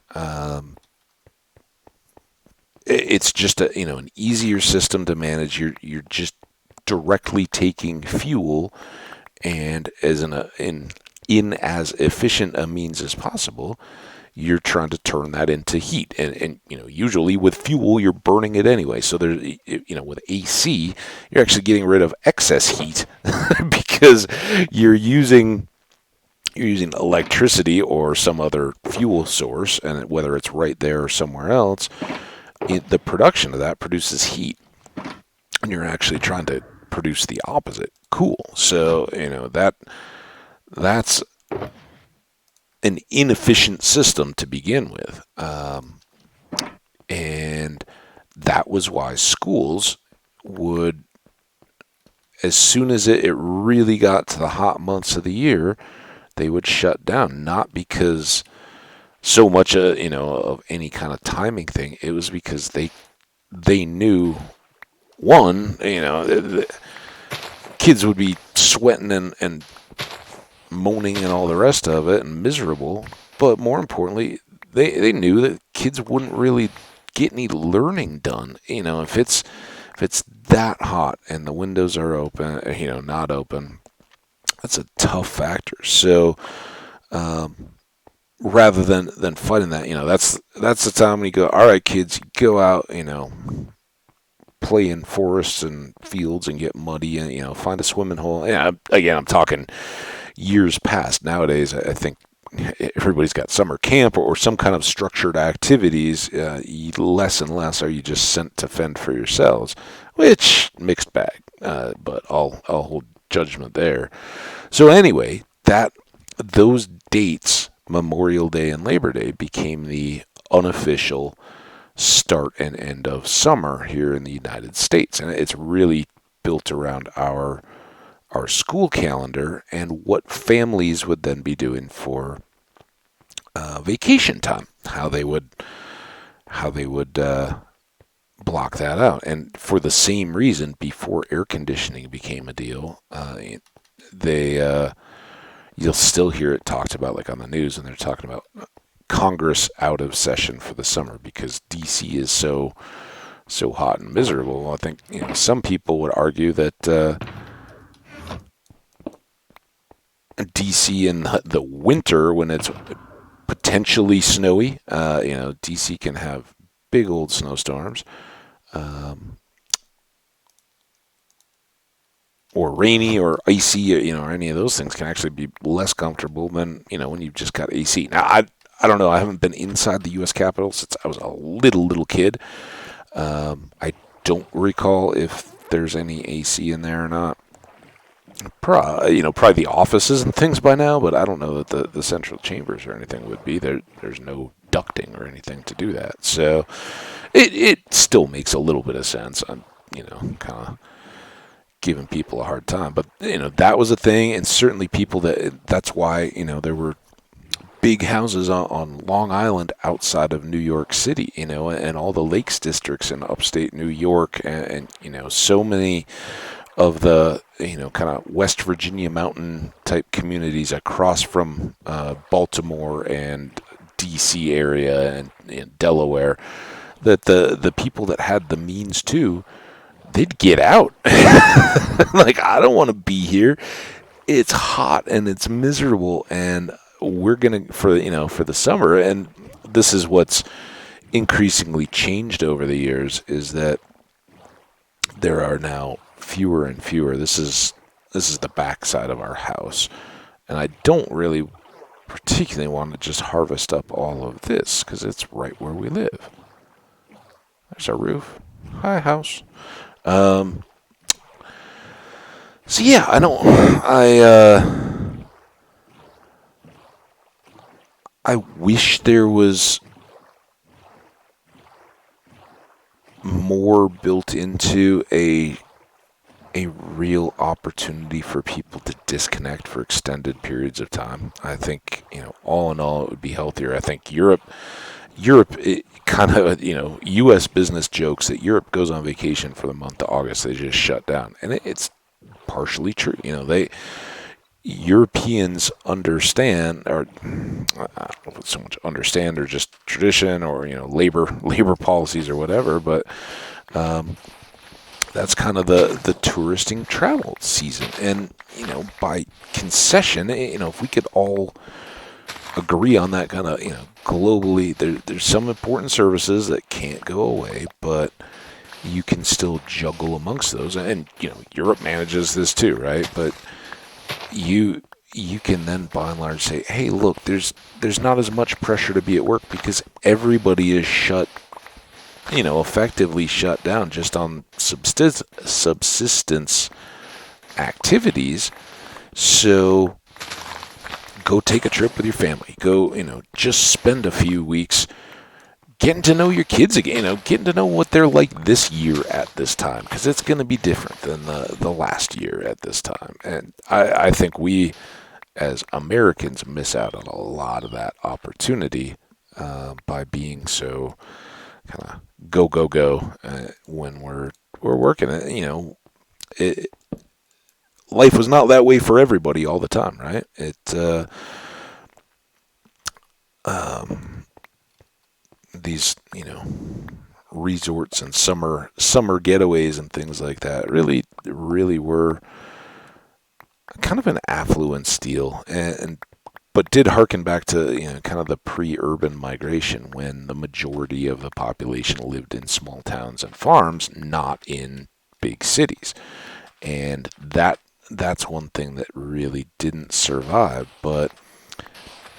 It's just an easier system to manage. You're just directly taking fuel and in as efficient a means as possible, you're trying to turn that into heat. And usually with fuel, you're burning it anyway. So there's, with AC, you're actually getting rid of excess heat because you're using electricity or some other fuel source, and whether it's right there or somewhere else, the production of that produces heat, and you're actually trying to produce the opposite, cool. So that's an inefficient system to begin with, and that was why schools would, as soon as it really got to the hot months of the year, they would shut down. Not because so much of any kind of timing thing. It was because they knew, one, the kids would be sweating and moaning and all the rest of it and miserable, but more importantly, they knew that kids wouldn't really get any learning done. If it's that hot and the windows are open, not open, that's a tough factor. So rather than fighting that, that's the time when you go, all right, kids, go out, play in forests and fields and get muddy and find a swimming hole. Yeah, again, I'm talking years past. Nowadays, I think everybody's got summer camp or some kind of structured activities. Less and less are you just sent to fend for yourselves, which mixed bag. But I'll hold judgment there. So anyway, those dates, Memorial Day and Labor Day, became the unofficial start and end of summer here in the United States, and it's really built around our school calendar and what families would then be doing for vacation time, how they would block that out. And for the same reason, before air conditioning became a deal, they you'll still hear it talked about, like on the news, and they're talking about Congress out of session for the summer because DC is so hot and miserable. I think some people would argue that DC in the winter, when it's potentially snowy, DC can have big old snowstorms, or rainy or icy, or any of those things can actually be less comfortable than when you've just got AC. Now I don't know. I haven't been inside the U.S. Capitol since I was a little kid. I don't recall if there's any AC in there or not. Probably the offices and things by now, but I don't know that the central chambers or anything would be there. There's no ducting or anything to do that, so it still makes a little bit of sense. I'm kind of giving people a hard time, but that was a thing, and certainly people that's why there were big houses on Long Island outside of New York City, and all the lakes districts in upstate New York, and so many of the kind of West Virginia mountain type communities across from Baltimore and DC area and Delaware, that the people that had the means to, they'd get out. Like, I don't want to be here. It's hot and it's miserable, and we're gonna for the summer. And this is what's increasingly changed over the years, is that there are now fewer and fewer. This is the backside of our house, and I don't really particularly want to just harvest up all of this because it's right where we live. There's our roof. Hi, house. So yeah, I wish there was more built into a real opportunity for people to disconnect for extended periods of time. I think, all in all, it would be healthier. I think Europe, it kind of, U.S. business jokes that Europe goes on vacation for the month of August. They just shut down, and it's partially true. Europeans understand, or I don't know if it's so much understand or just tradition or labor policies or whatever, but that's kind of the touristing travel season. And by concession, if we could all agree on that kind of globally, there's some important services that can't go away, but you can still juggle amongst those. And Europe manages this too, right? But you can then by and large say, hey, look, there's not as much pressure to be at work because everybody is effectively shut down just on subsistence activities. So go take a trip with your family. Go, just spend a few weeks getting to know your kids again, getting to know what they're like this year at this time, because it's going to be different than the last year at this time. And I think we, as Americans, miss out on a lot of that opportunity by being so kind of go when we're working. Life was not that way for everybody all the time, right? These resorts and summer getaways and things like that really were kind of an affluence deal, and but did harken back to kind of the pre-urban migration when the majority of the population lived in small towns and farms, not in big cities. And that's one thing that really didn't survive, but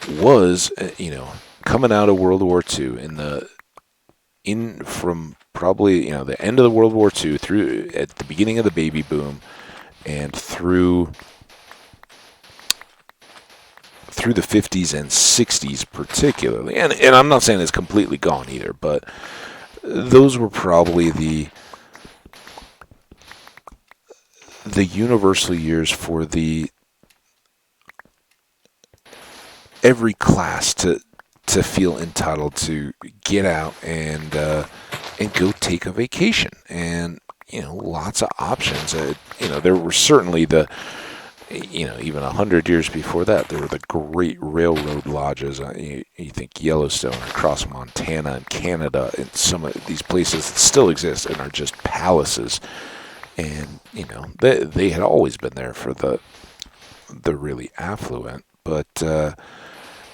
was coming out of World War II in from probably the end of the World War II through at the beginning of the baby boom and through the 50s and 60s particularly, and I'm not saying it's completely gone either, but those were probably the universal years for the every class to feel entitled to get out and go take a vacation, and lots of options. There were certainly even 100 years before that, there were the great railroad lodges. You think Yellowstone across Montana and Canada, and some of these places that still exist and are just palaces. And they had always been there for the really affluent, but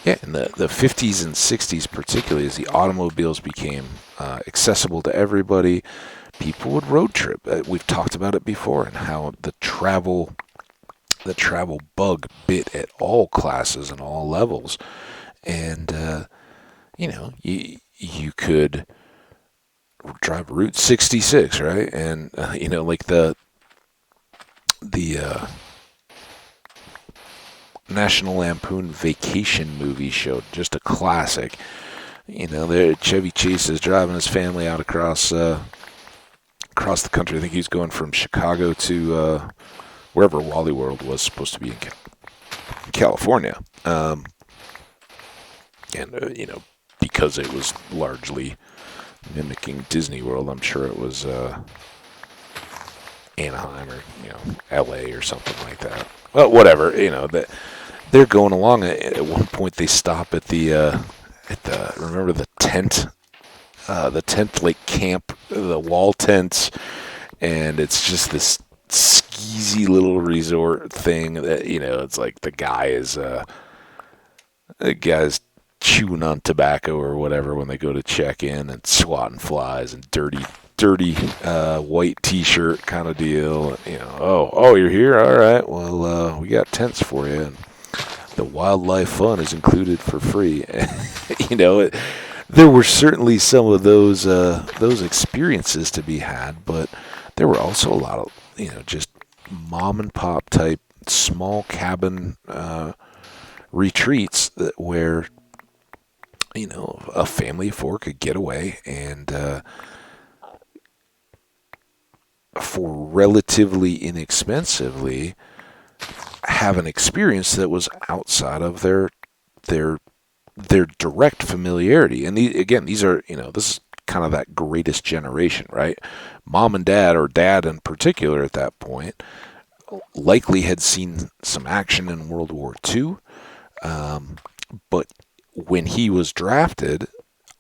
yeah, in the 50s and 60s, particularly as the automobiles became accessible to everybody, people would road trip. We've talked about it before, and how the travel bug bit at all classes and all levels. And you could drive Route 66, right? And like the National Lampoon Vacation movie show, just a classic. There Chevy Chase is driving his family out across the country. I think he's going from Chicago to wherever Wally World was supposed to be in California. And because it was largely mimicking Disney World, I'm sure it was Anaheim or L.A. or something like that. Well, whatever. That they're going along. At one point, they stop at the remember the tent like camp, the wall tents, and it's just this skeezy little resort thing that it's like the guy's chewing on tobacco or whatever when they go to check in, and swatting flies, and dirty white t-shirt kind of deal. Oh, you're here, all right, well, we got tents for you, and the wildlife fun is included for free. There were certainly some of those experiences to be had, but there were also a lot of just mom and pop type small cabin retreats where a family of four could get away and for relatively inexpensively have an experience that was outside of their direct familiarity. And these are this is kind of that greatest generation, right? Mom and dad, or dad in particular at that point, likely had seen some action in World War II, but when he was drafted,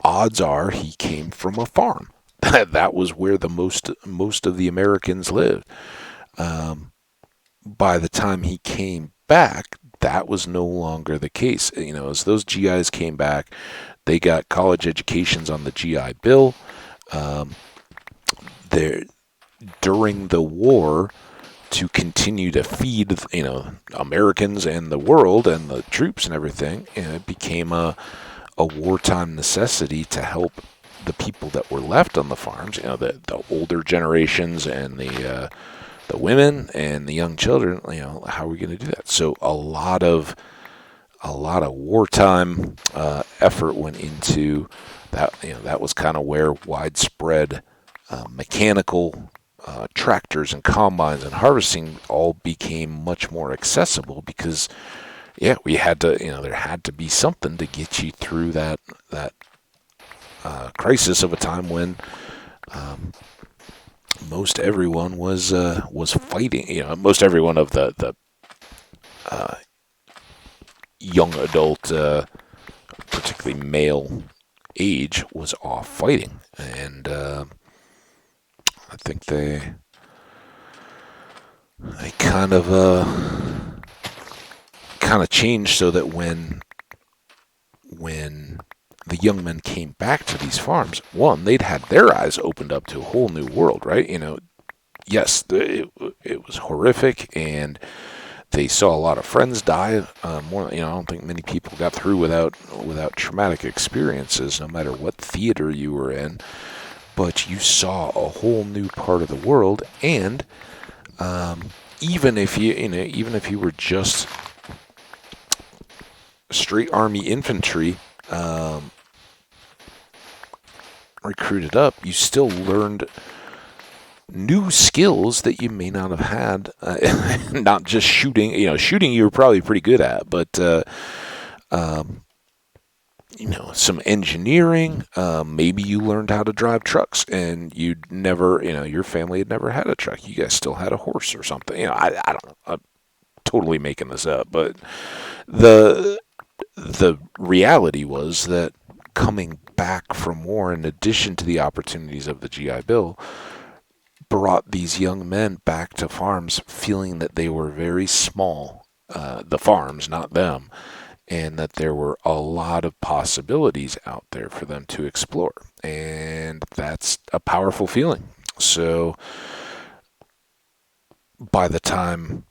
odds are he came from a farm. That was where the most of the Americans lived. By the time he came back, that was no longer the case. As those GIs came back, they got college educations on the GI Bill. During the war, to continue to feed Americans and the world and the troops and everything, it became a wartime necessity to help the people that were left on the farms, the older generations and the women and the young children. How are we going to do that? So a lot of wartime effort went into that. That was kind of where widespread mechanical tractors and combines and harvesting all became much more accessible, because we had to, there had to be something to get you through that crisis of a time when most everyone was fighting. Most everyone of the young adult, particularly male age, was off fighting, and I think they kind of changed so that when the young men came back to these farms, one, they'd had their eyes opened up to a whole new world, right? Yes, it was horrific, and they saw a lot of friends die. More, I don't think many people got through without traumatic experiences, no matter what theater you were in. But you saw a whole new part of the world, and even if even if you were just straight army infantry recruited up, you still learned new skills that you may not have had. Not just shooting. Shooting you were probably pretty good at, but some engineering. Maybe you learned how to drive trucks, and you'd never, your family had never had a truck. You guys still had a horse or something. I don't know. I'm totally making this up, but the reality was that coming back from war, in addition to the opportunities of the GI Bill, brought these young men back to farms feeling that they were very small, the farms, not them, and that there were a lot of possibilities out there for them to explore. And that's a powerful feeling. So by the time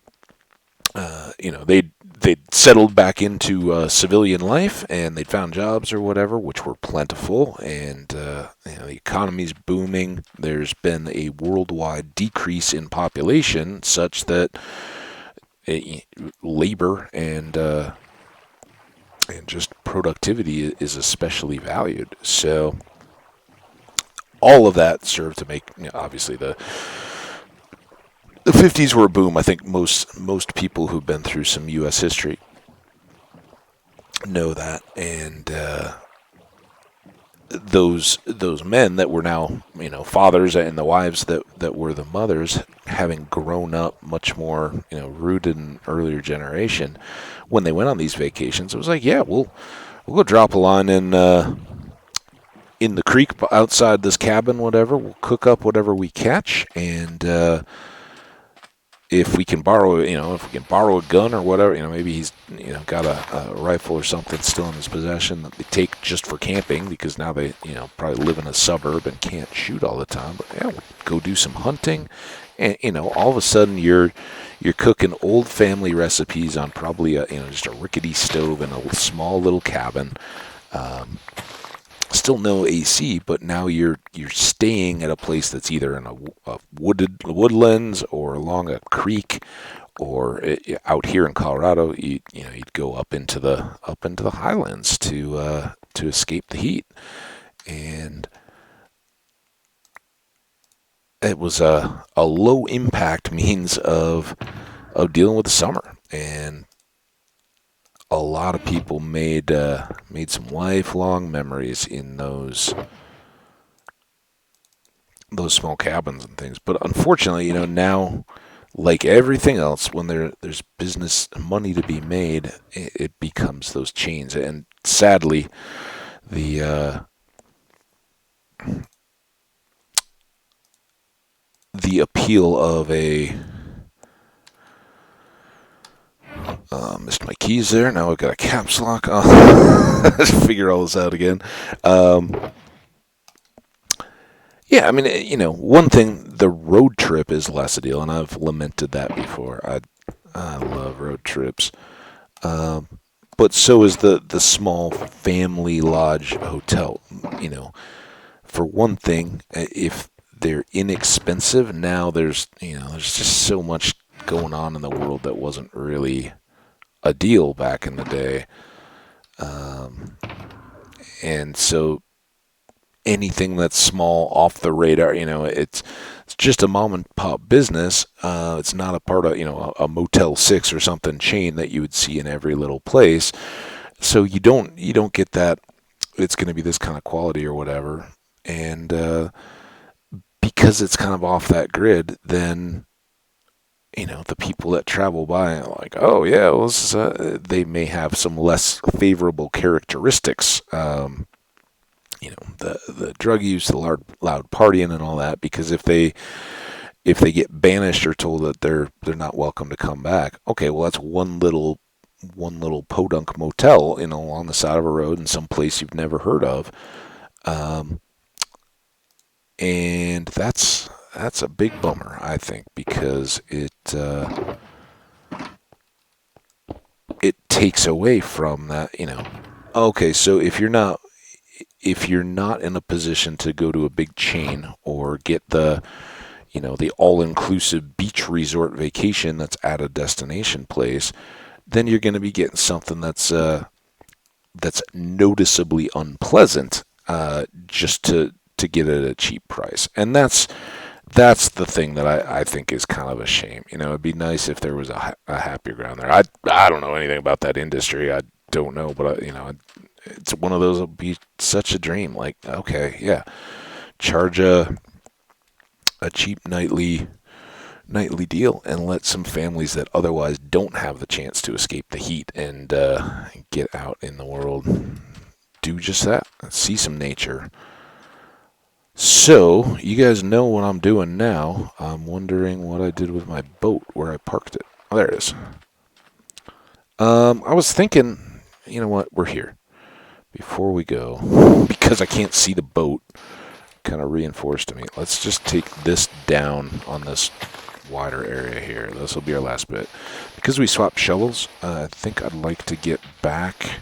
they'd settled back into civilian life, and they'd found jobs or whatever, which were plentiful, and the economy's booming. There's been a worldwide decrease in population, such that labor and just productivity is especially valued. So all of that served to make, obviously, the 50s were a boom. I think most people who've been through some U.S. history know that, and those men that were now fathers, and the wives that were the mothers, having grown up much more rooted in earlier generation, when they went on these vacations, it was like, yeah, we'll go drop a line in the creek outside this cabin, whatever. We'll cook up whatever we catch, and if we can borrow a gun or whatever, maybe he's got a rifle or something still in his possession that they take just for camping, because now they probably live in a suburb and can't shoot all the time. But yeah, we'll go do some hunting, and all of a sudden you're cooking old family recipes on probably just a rickety stove in a small little cabin. Still no AC, but now you're staying at a place that's either in a woodlands or along a creek, or out here in Colorado, you'd go up into the highlands to escape the heat, and it was a low impact means of dealing with the summer. And a lot of people made some lifelong memories in those small cabins and things. But unfortunately, now, like everything else, when there's business money to be made, it becomes those chains. And sadly, the appeal of a missed my keys there. Now I've got a caps lock on. Let's figure all this out again. Yeah, I mean, one thing, the road trip is less a deal, and I've lamented that before. I love road trips. But so is the small family lodge hotel. For one thing, if they're inexpensive, now there's just so much going on in the world that wasn't really a deal back in the day. And so anything that's small, off the radar, it's just a mom and pop business. It's not a part of, a Motel 6 or something chain that you would see in every little place. So you don't get that it's going to be this kind of quality or whatever. And because it's kind of off that grid, then the people that travel by are like, oh yeah, well, they may have some less favorable characteristics. The drug use, the loud partying, and all that. Because if they get banished or told that they're not welcome to come back, okay, well, that's one little one little podunk motel, on the side of a road in some place you've never heard of. Um, and that's a big bummer, I think, because it takes away from that. Okay, so if you're not in a position to go to a big chain or get the all-inclusive beach resort vacation that's at a destination place, then you're going to be getting something that's noticeably unpleasant, just to get it at a cheap price. And that's the thing that I think is kind of a shame. It'd be nice if there was a happier ground there. I don't know anything about that industry. I don't know, but it's one of those that'll be such a dream. Like, okay, yeah, charge a cheap nightly deal and let some families that otherwise don't have the chance to escape the heat and get out in the world do just that. See some nature. So, you guys know what I'm doing now. I'm wondering what I did with my boat, where I parked it. Oh, there it is. I was thinking, you know what? We're here. Before we go, because I can't see the boat, kind of reinforced to me. Let's just take this down on this wider area here. This will be our last bit. Because we swapped shovels, I think I'd like to get back.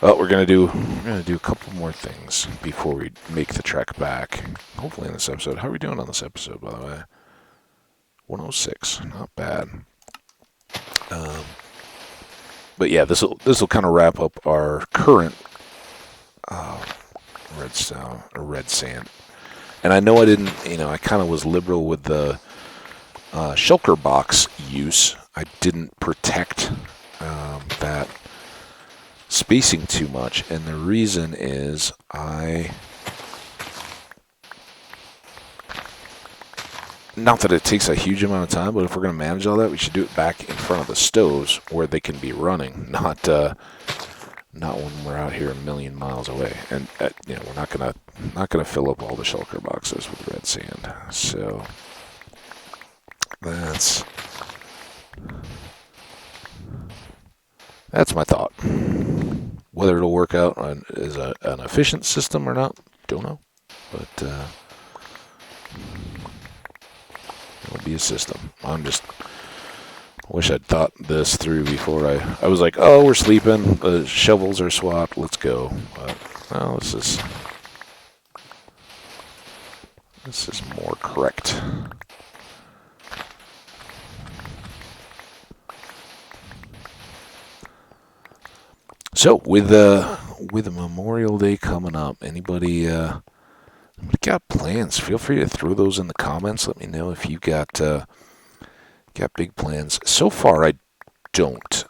Well, we're gonna do a couple more things before we make the trek back. Hopefully in this episode. How are we doing on this episode, by the way? 106, not bad. But yeah, this will kind of wrap up our current red sand. And I know I didn't, I kind of was liberal with the shulker box use. I didn't protect that spacing too much, and the reason is not that it takes a huge amount of time, but if we're going to manage all that, we should do it back in front of the stoves where they can be running, not when we're out here a million miles away. And we're not gonna fill up all the shulker boxes with red sand. So that's my thought. Whether it'll work out as an efficient system or not, don't know. But it'll be a system. Wish I'd thought this through before I was like, oh, we're sleeping. The shovels are swapped. Let's go. But no, this is more correct. So with Memorial Day coming up, anybody got plans? Feel free to throw those in the comments. Let me know if you got big plans. So far, I don't.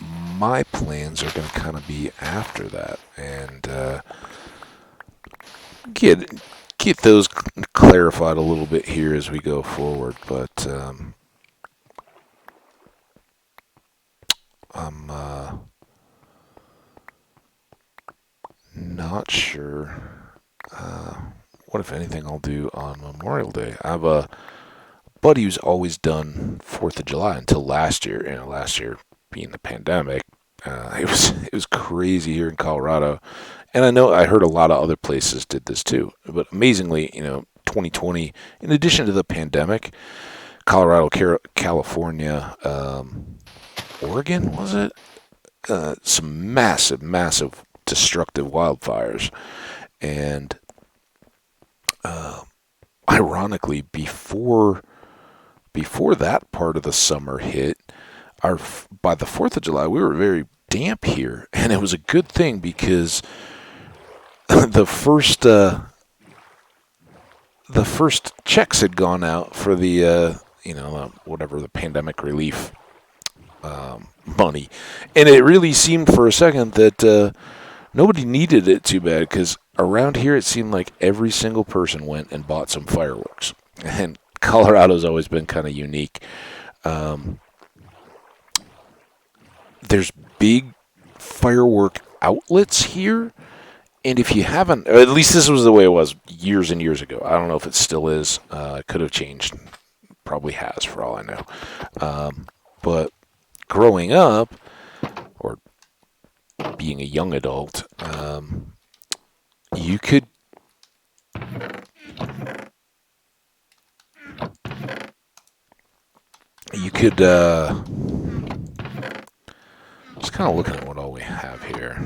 My plans are going to kind of be after that, and get those clarified a little bit here as we go forward. But I'm not sure what, if anything, I'll do on Memorial Day. I have a buddy who's always done 4th of July until last year. Last year being the pandemic, it was crazy here in Colorado. And I heard a lot of other places did this too. But amazingly, 2020, in addition to the pandemic, Colorado, California, Oregon, was it? Some massive, massive destructive wildfires. And ironically, before that part of the summer hit, by the 4th of July, we were very damp here. And it was a good thing because the first checks had gone out for the whatever, the pandemic relief money, and it really seemed for a second that nobody needed it too bad, because around here it seemed like every single person went and bought some fireworks. And Colorado's always been kind of unique. There's big firework outlets here. And if you haven't, or at least this was the way it was years and years ago. I don't know if it still is. It could have changed Probably has, for all I know. But growing up, or being a young adult, you could just kind of looking at what all we have here.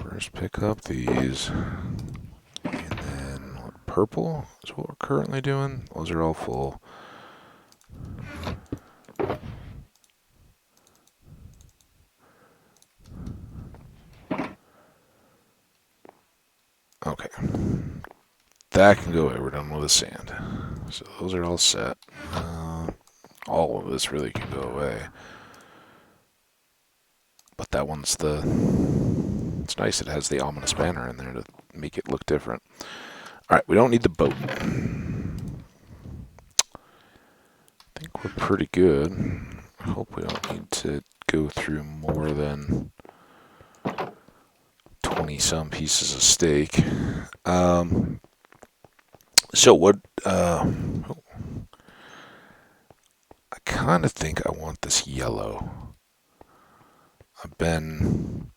First pick up these, and then purple is what we're currently doing. Those are all full. Okay, that can go away. We're done with the sand, so those are all set. All of this really can go away. But that one's it's nice. It has the ominous banner in there to make it look different. All right, we don't need the boat. I think we're pretty good. I hope we don't need to go through more than 20-some pieces of steak. So what... I kind of think I want this yellow. I've been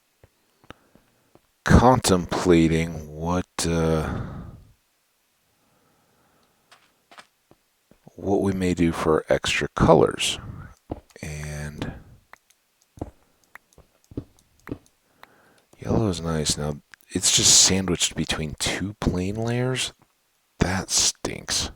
contemplating what we may do for extra colors. And yellow is nice. Now, it's just sandwiched between two plain layers. That stinks.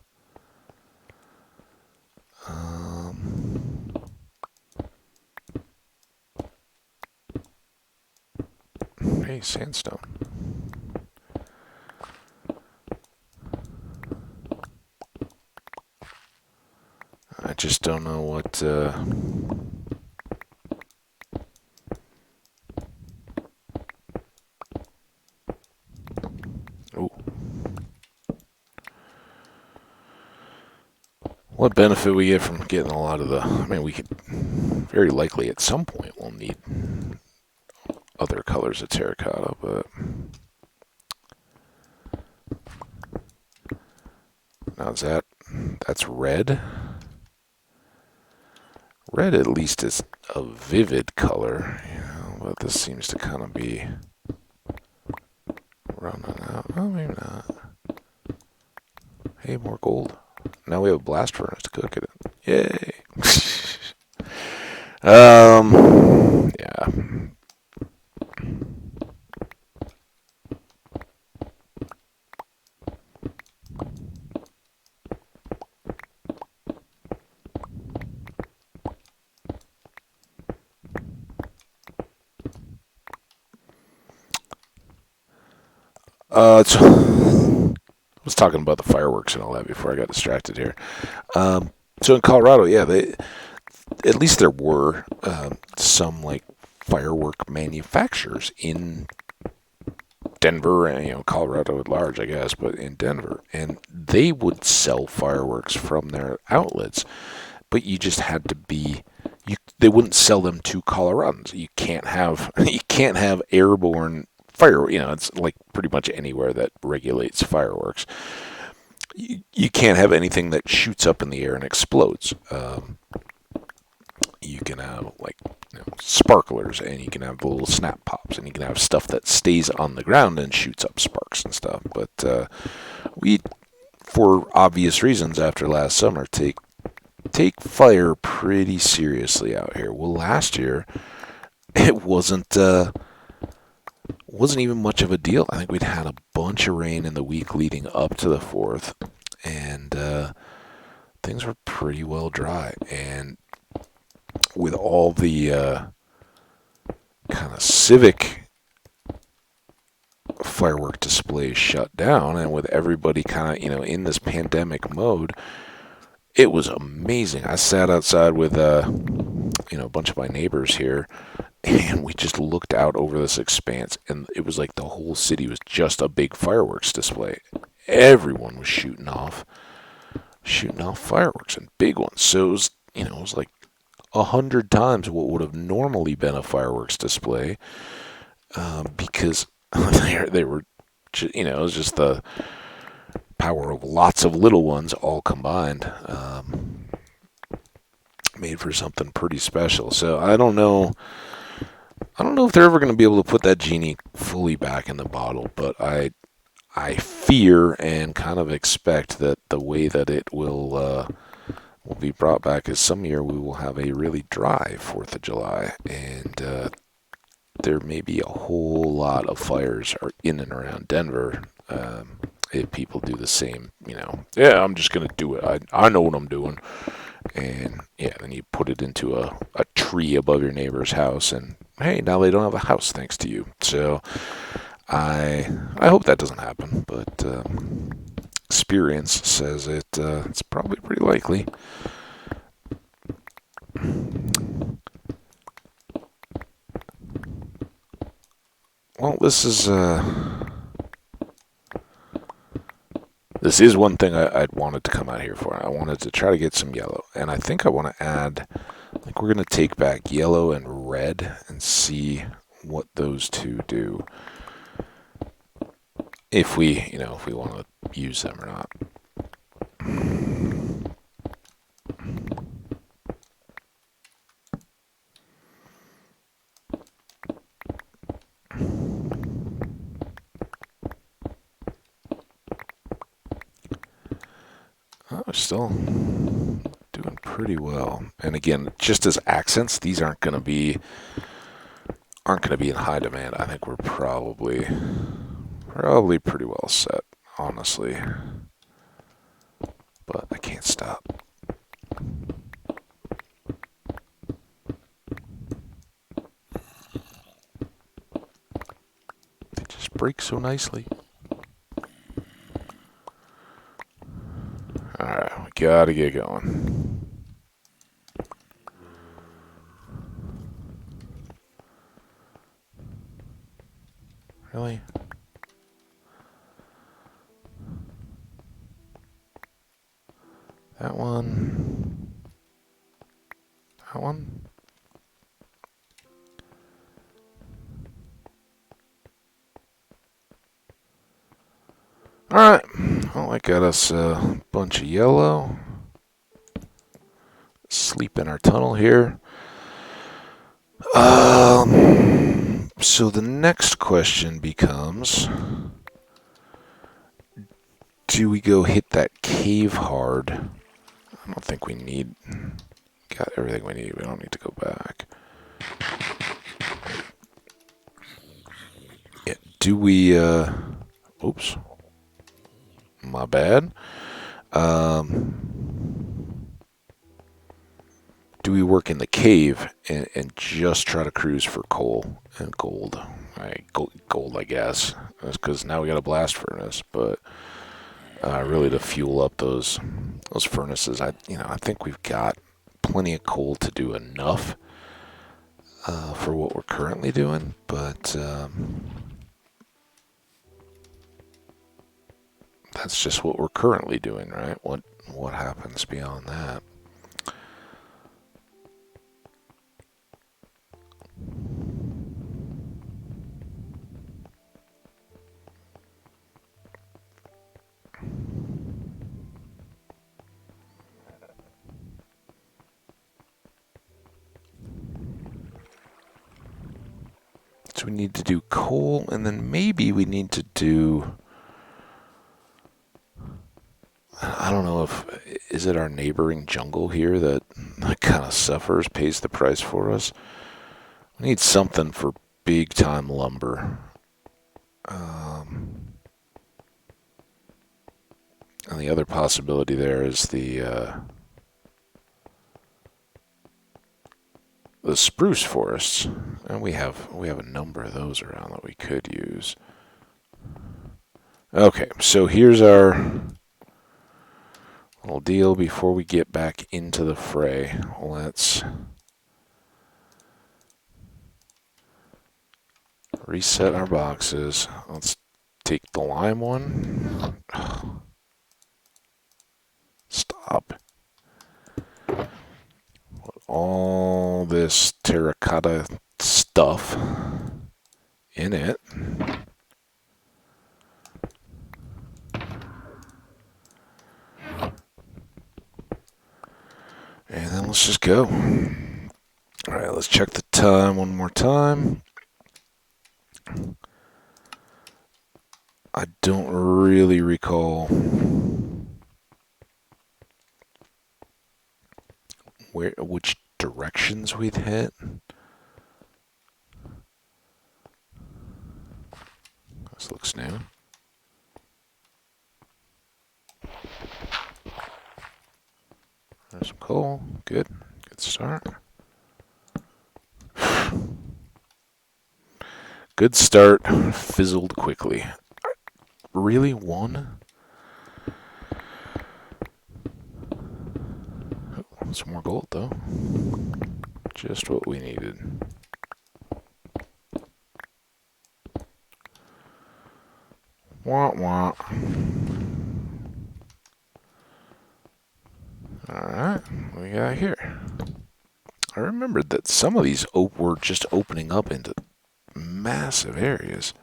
Hey, sandstone. I just don't know what... what benefit we get from getting a lot of the... I mean, we could very likely at some point we'll need other colors of terracotta, but... Now that's red. Red at least is a vivid color, but this seems to kind of be running out. Oh, maybe not. Hey, more gold. Now we have a blast furnace to cook it in. Yay! Yeah. I was talking about the fireworks and all that before I got distracted here. So in Colorado, yeah, at least there were some like firework manufacturers in Denver and Colorado at large, I guess, but in Denver, and they would sell fireworks from their outlets, but you just had to be. They wouldn't sell them to Coloradans. You can't have airborne fire. It's like pretty much anywhere that regulates fireworks. You can't have anything that shoots up in the air and explodes. You can have like sparklers, and you can have little snap pops, and you can have stuff that stays on the ground and shoots up sparks and stuff. But we, for obvious reasons, after last summer, take fire pretty seriously out here. Well, last year it wasn't even much of a deal. I think we'd had a bunch of rain in the week leading up to the 4th, and things were pretty well dry. And with all the kind of civic firework displays shut down, and with everybody kind of in this pandemic mode, it was amazing. I sat outside with a bunch of my neighbors here, and we just looked out over this expanse, and it was like the whole city was just a big fireworks display. Everyone was shooting off. shooting off fireworks and big ones. So it was, it was like 100 times what would have normally been a fireworks display, because they were, it was just the power of lots of little ones all combined, made for something pretty special. So I don't know. I don't know if they're ever going to be able to put that genie fully back in the bottle, but I fear and kind of expect that the way that it will be brought back is some year we will have a really dry 4th of July, and there may be a whole lot of fires in and around Denver. If people do the same, yeah, I'm just going to do it. I know what I'm doing. And yeah, then you put it into a tree above your neighbor's house, and hey, now they don't have a house thanks to you. So I hope that doesn't happen, but experience says it's probably pretty likely. Well, this is one thing I'd wanted to come out here for. I wanted to try to get some yellow, and I think I want to add, like, we're going to take back yellow and red and see what those two do. If we want to use them or not. Oh, still doing pretty well. And again, just as accents, these aren't going to be in high demand. I think we're probably pretty well set, honestly. But I can't stop. They just break so nicely. Alright, we gotta get going. Really? That one. That one. Alright. Well, that got us a bunch of yellow. Sleep in our tunnel here. So the next question becomes, do we go hit that cave hard? I don't think we need... Got everything we need. We don't need to go back. Yeah, do we... Oops. My bad. Do we work in the cave and just try to cruise for coal and gold? Gold, I guess. That's because now we got a blast furnace, but really to fuel up those furnaces, I think we've got plenty of coal to do enough for what we're currently doing, but that's just what we're currently doing, right? What happens beyond that? So we need to do coal, and then maybe we need to do... I don't know is it our neighboring jungle here that kind of suffers, pays the price for us? We need something for big time lumber. And the other possibility there is the spruce forests, and we have a number of those around that we could use. Okay, so here's our little deal before we get back into the fray. Let's reset our boxes. Let's take the lime one. Stop. All this terracotta stuff in it. And then let's just go. Alright, let's check the time one more time. I don't really recall which directions we'd hit. This looks new. There's some coal. Good. Good start. Good start. Fizzled quickly. Really? One? Oh, some more gold, though. Just what we needed. Wah wah. Alright, what we got here? I remembered that some of these were just opening up into massive areas.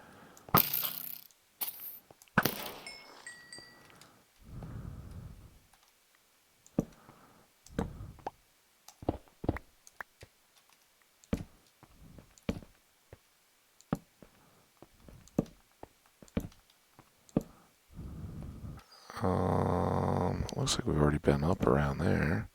Looks like we've already been up around there.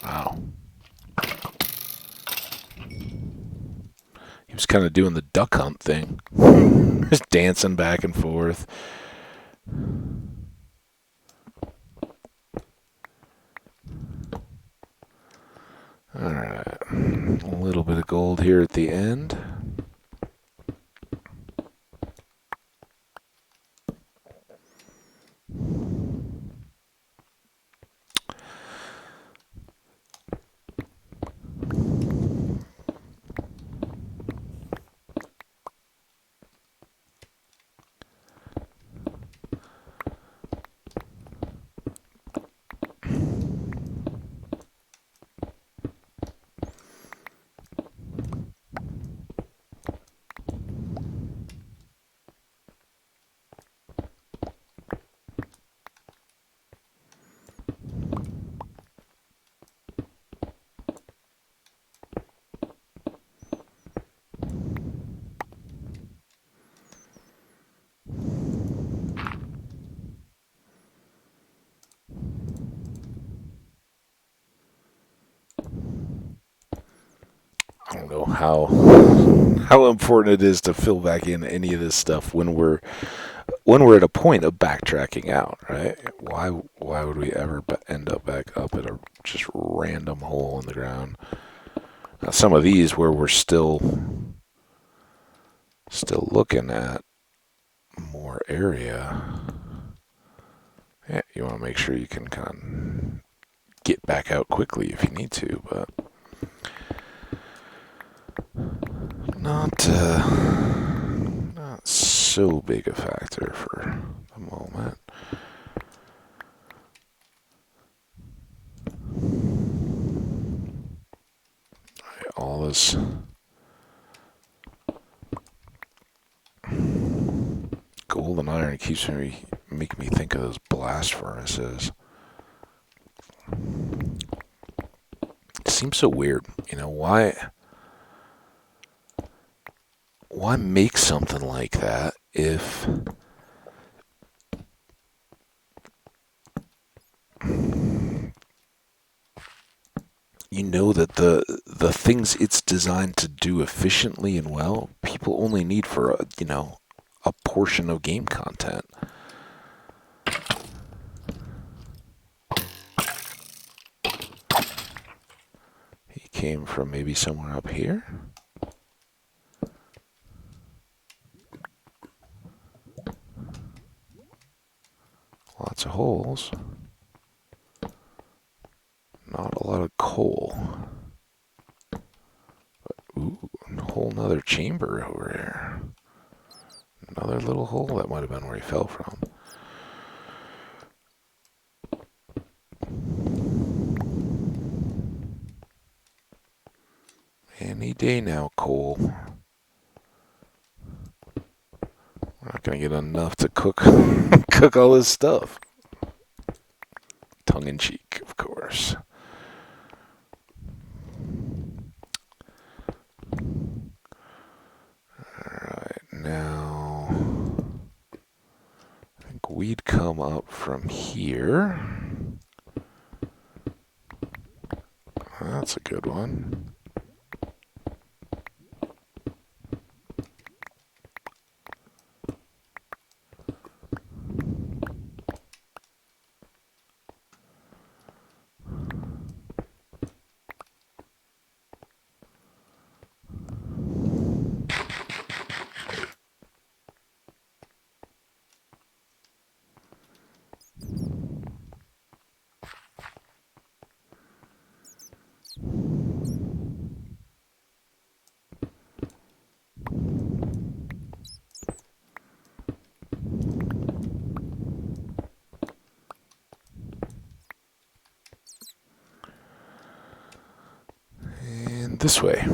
Wow. He was kind of doing the duck hunt thing. Just dancing back and forth. Alright. A little bit of gold here at the end. I don't know how important it is to fill back in any of this stuff when we're at a point of backtracking out, right? Why would we ever end up back up at a just random hole in the ground? Now, some of these where we're still looking at more area. Yeah, you want to make sure you can kind of get back out quickly if you need to, but not so big a factor for the moment. All this gold and iron keeps making me think of those blast furnaces. It seems so weird, why make something like that if you know that the things it's designed to do efficiently and well, people only need for a portion of game content. He came from maybe somewhere up here. Lots of holes. Not a lot of coal. But, ooh, a whole nother chamber over there. Another little hole. That might have been where he fell from. Any day now, coal. We're not going to get enough to cook cook all this stuff. Tongue in cheek, of course. Alright, now I think we'd come up from here. That's a good one. And this way.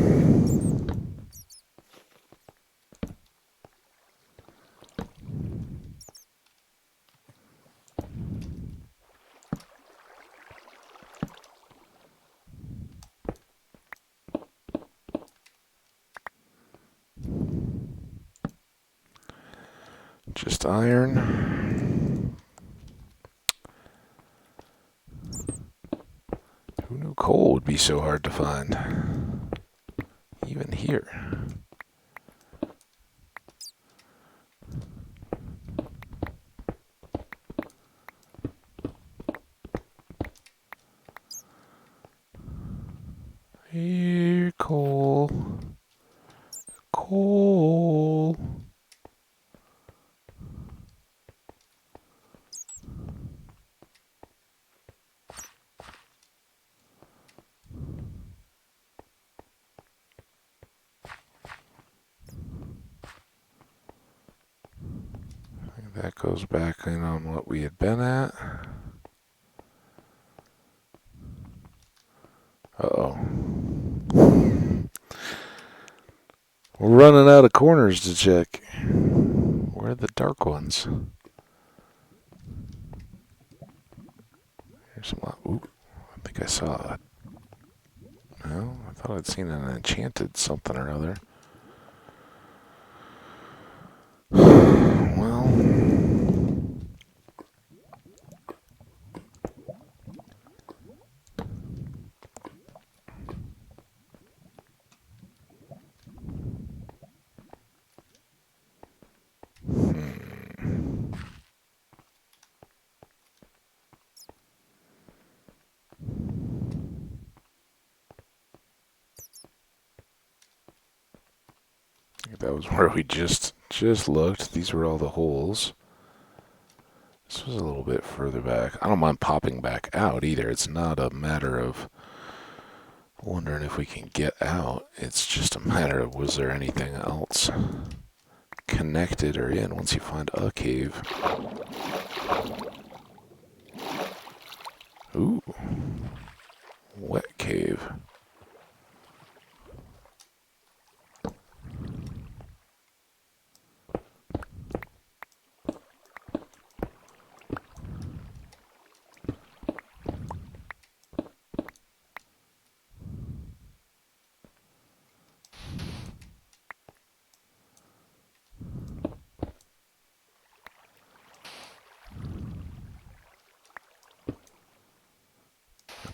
Just iron. Who knew coal would be so hard to find? Even here. Here, coal. Coal. That goes back in on what we had been at. Uh-oh. We're running out of corners to check. Where are the dark ones? Here's some... Ooh, I think I saw it. No, I thought I'd seen an enchanted something or other. Well... That was where we just looked. These were all the holes. This was a little bit further back. I don't mind popping back out either. It's not a matter of wondering if we can get out. It's just a matter of was there anything else connected or in once you find a cave. Ooh. Wet cave.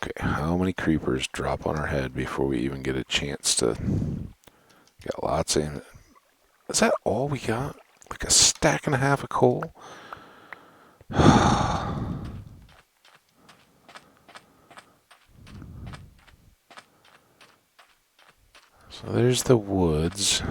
Okay, how many creepers drop on our head before we even get a chance to... Got lots in. Is that all we got? Like a stack and a half of coal. So there's the woods.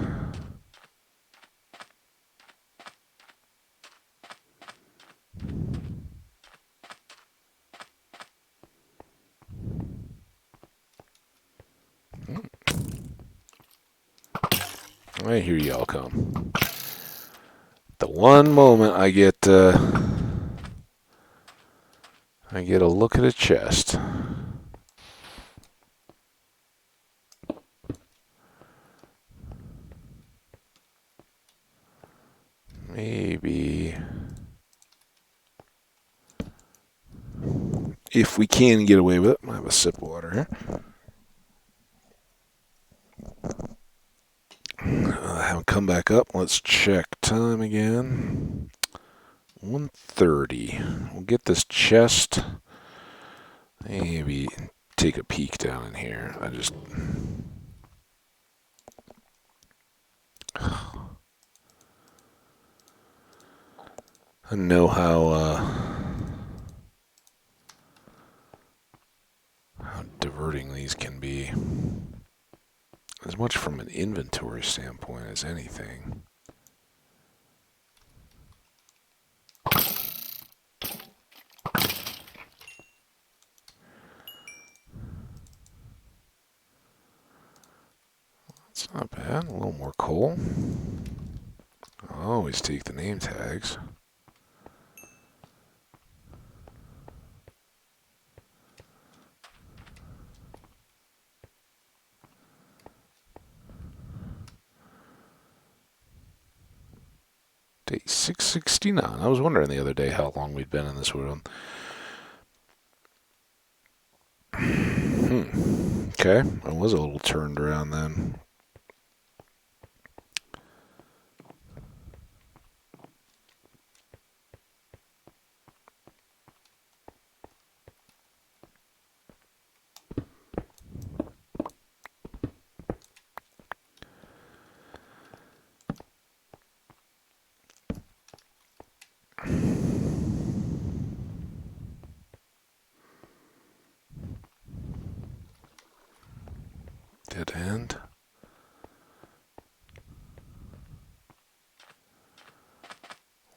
I hear y'all come. The one moment I get a look at a chest. Maybe if we can get away with it. I have a sip of water here. I haven't come back up. Let's check time again. 1:30. We'll get this chest. Maybe take a peek down in here. I know how diverting these can be. As much from an inventory standpoint as anything. That's not bad. A little more coal. I'll always take the name tags. Day 669. I was wondering the other day how long we'd been in this world. Okay, I was a little turned around then. Dead end.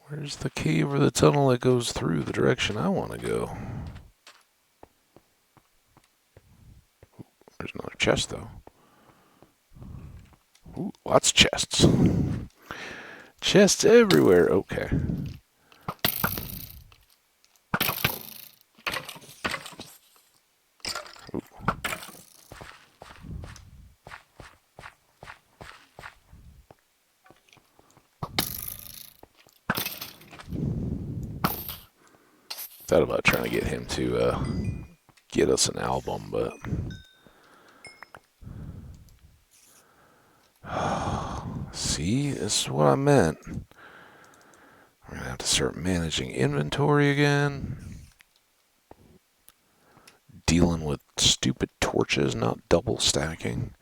Where's the cave or the tunnel that goes through the direction I want to go? There's another chest, though. Ooh, lots of chests. Chests everywhere. Okay. Ooh. Thought about trying to get him to get us an album, but see, this is what I meant. We're gonna have to start managing inventory again. Dealing with stupid torches, not double stacking.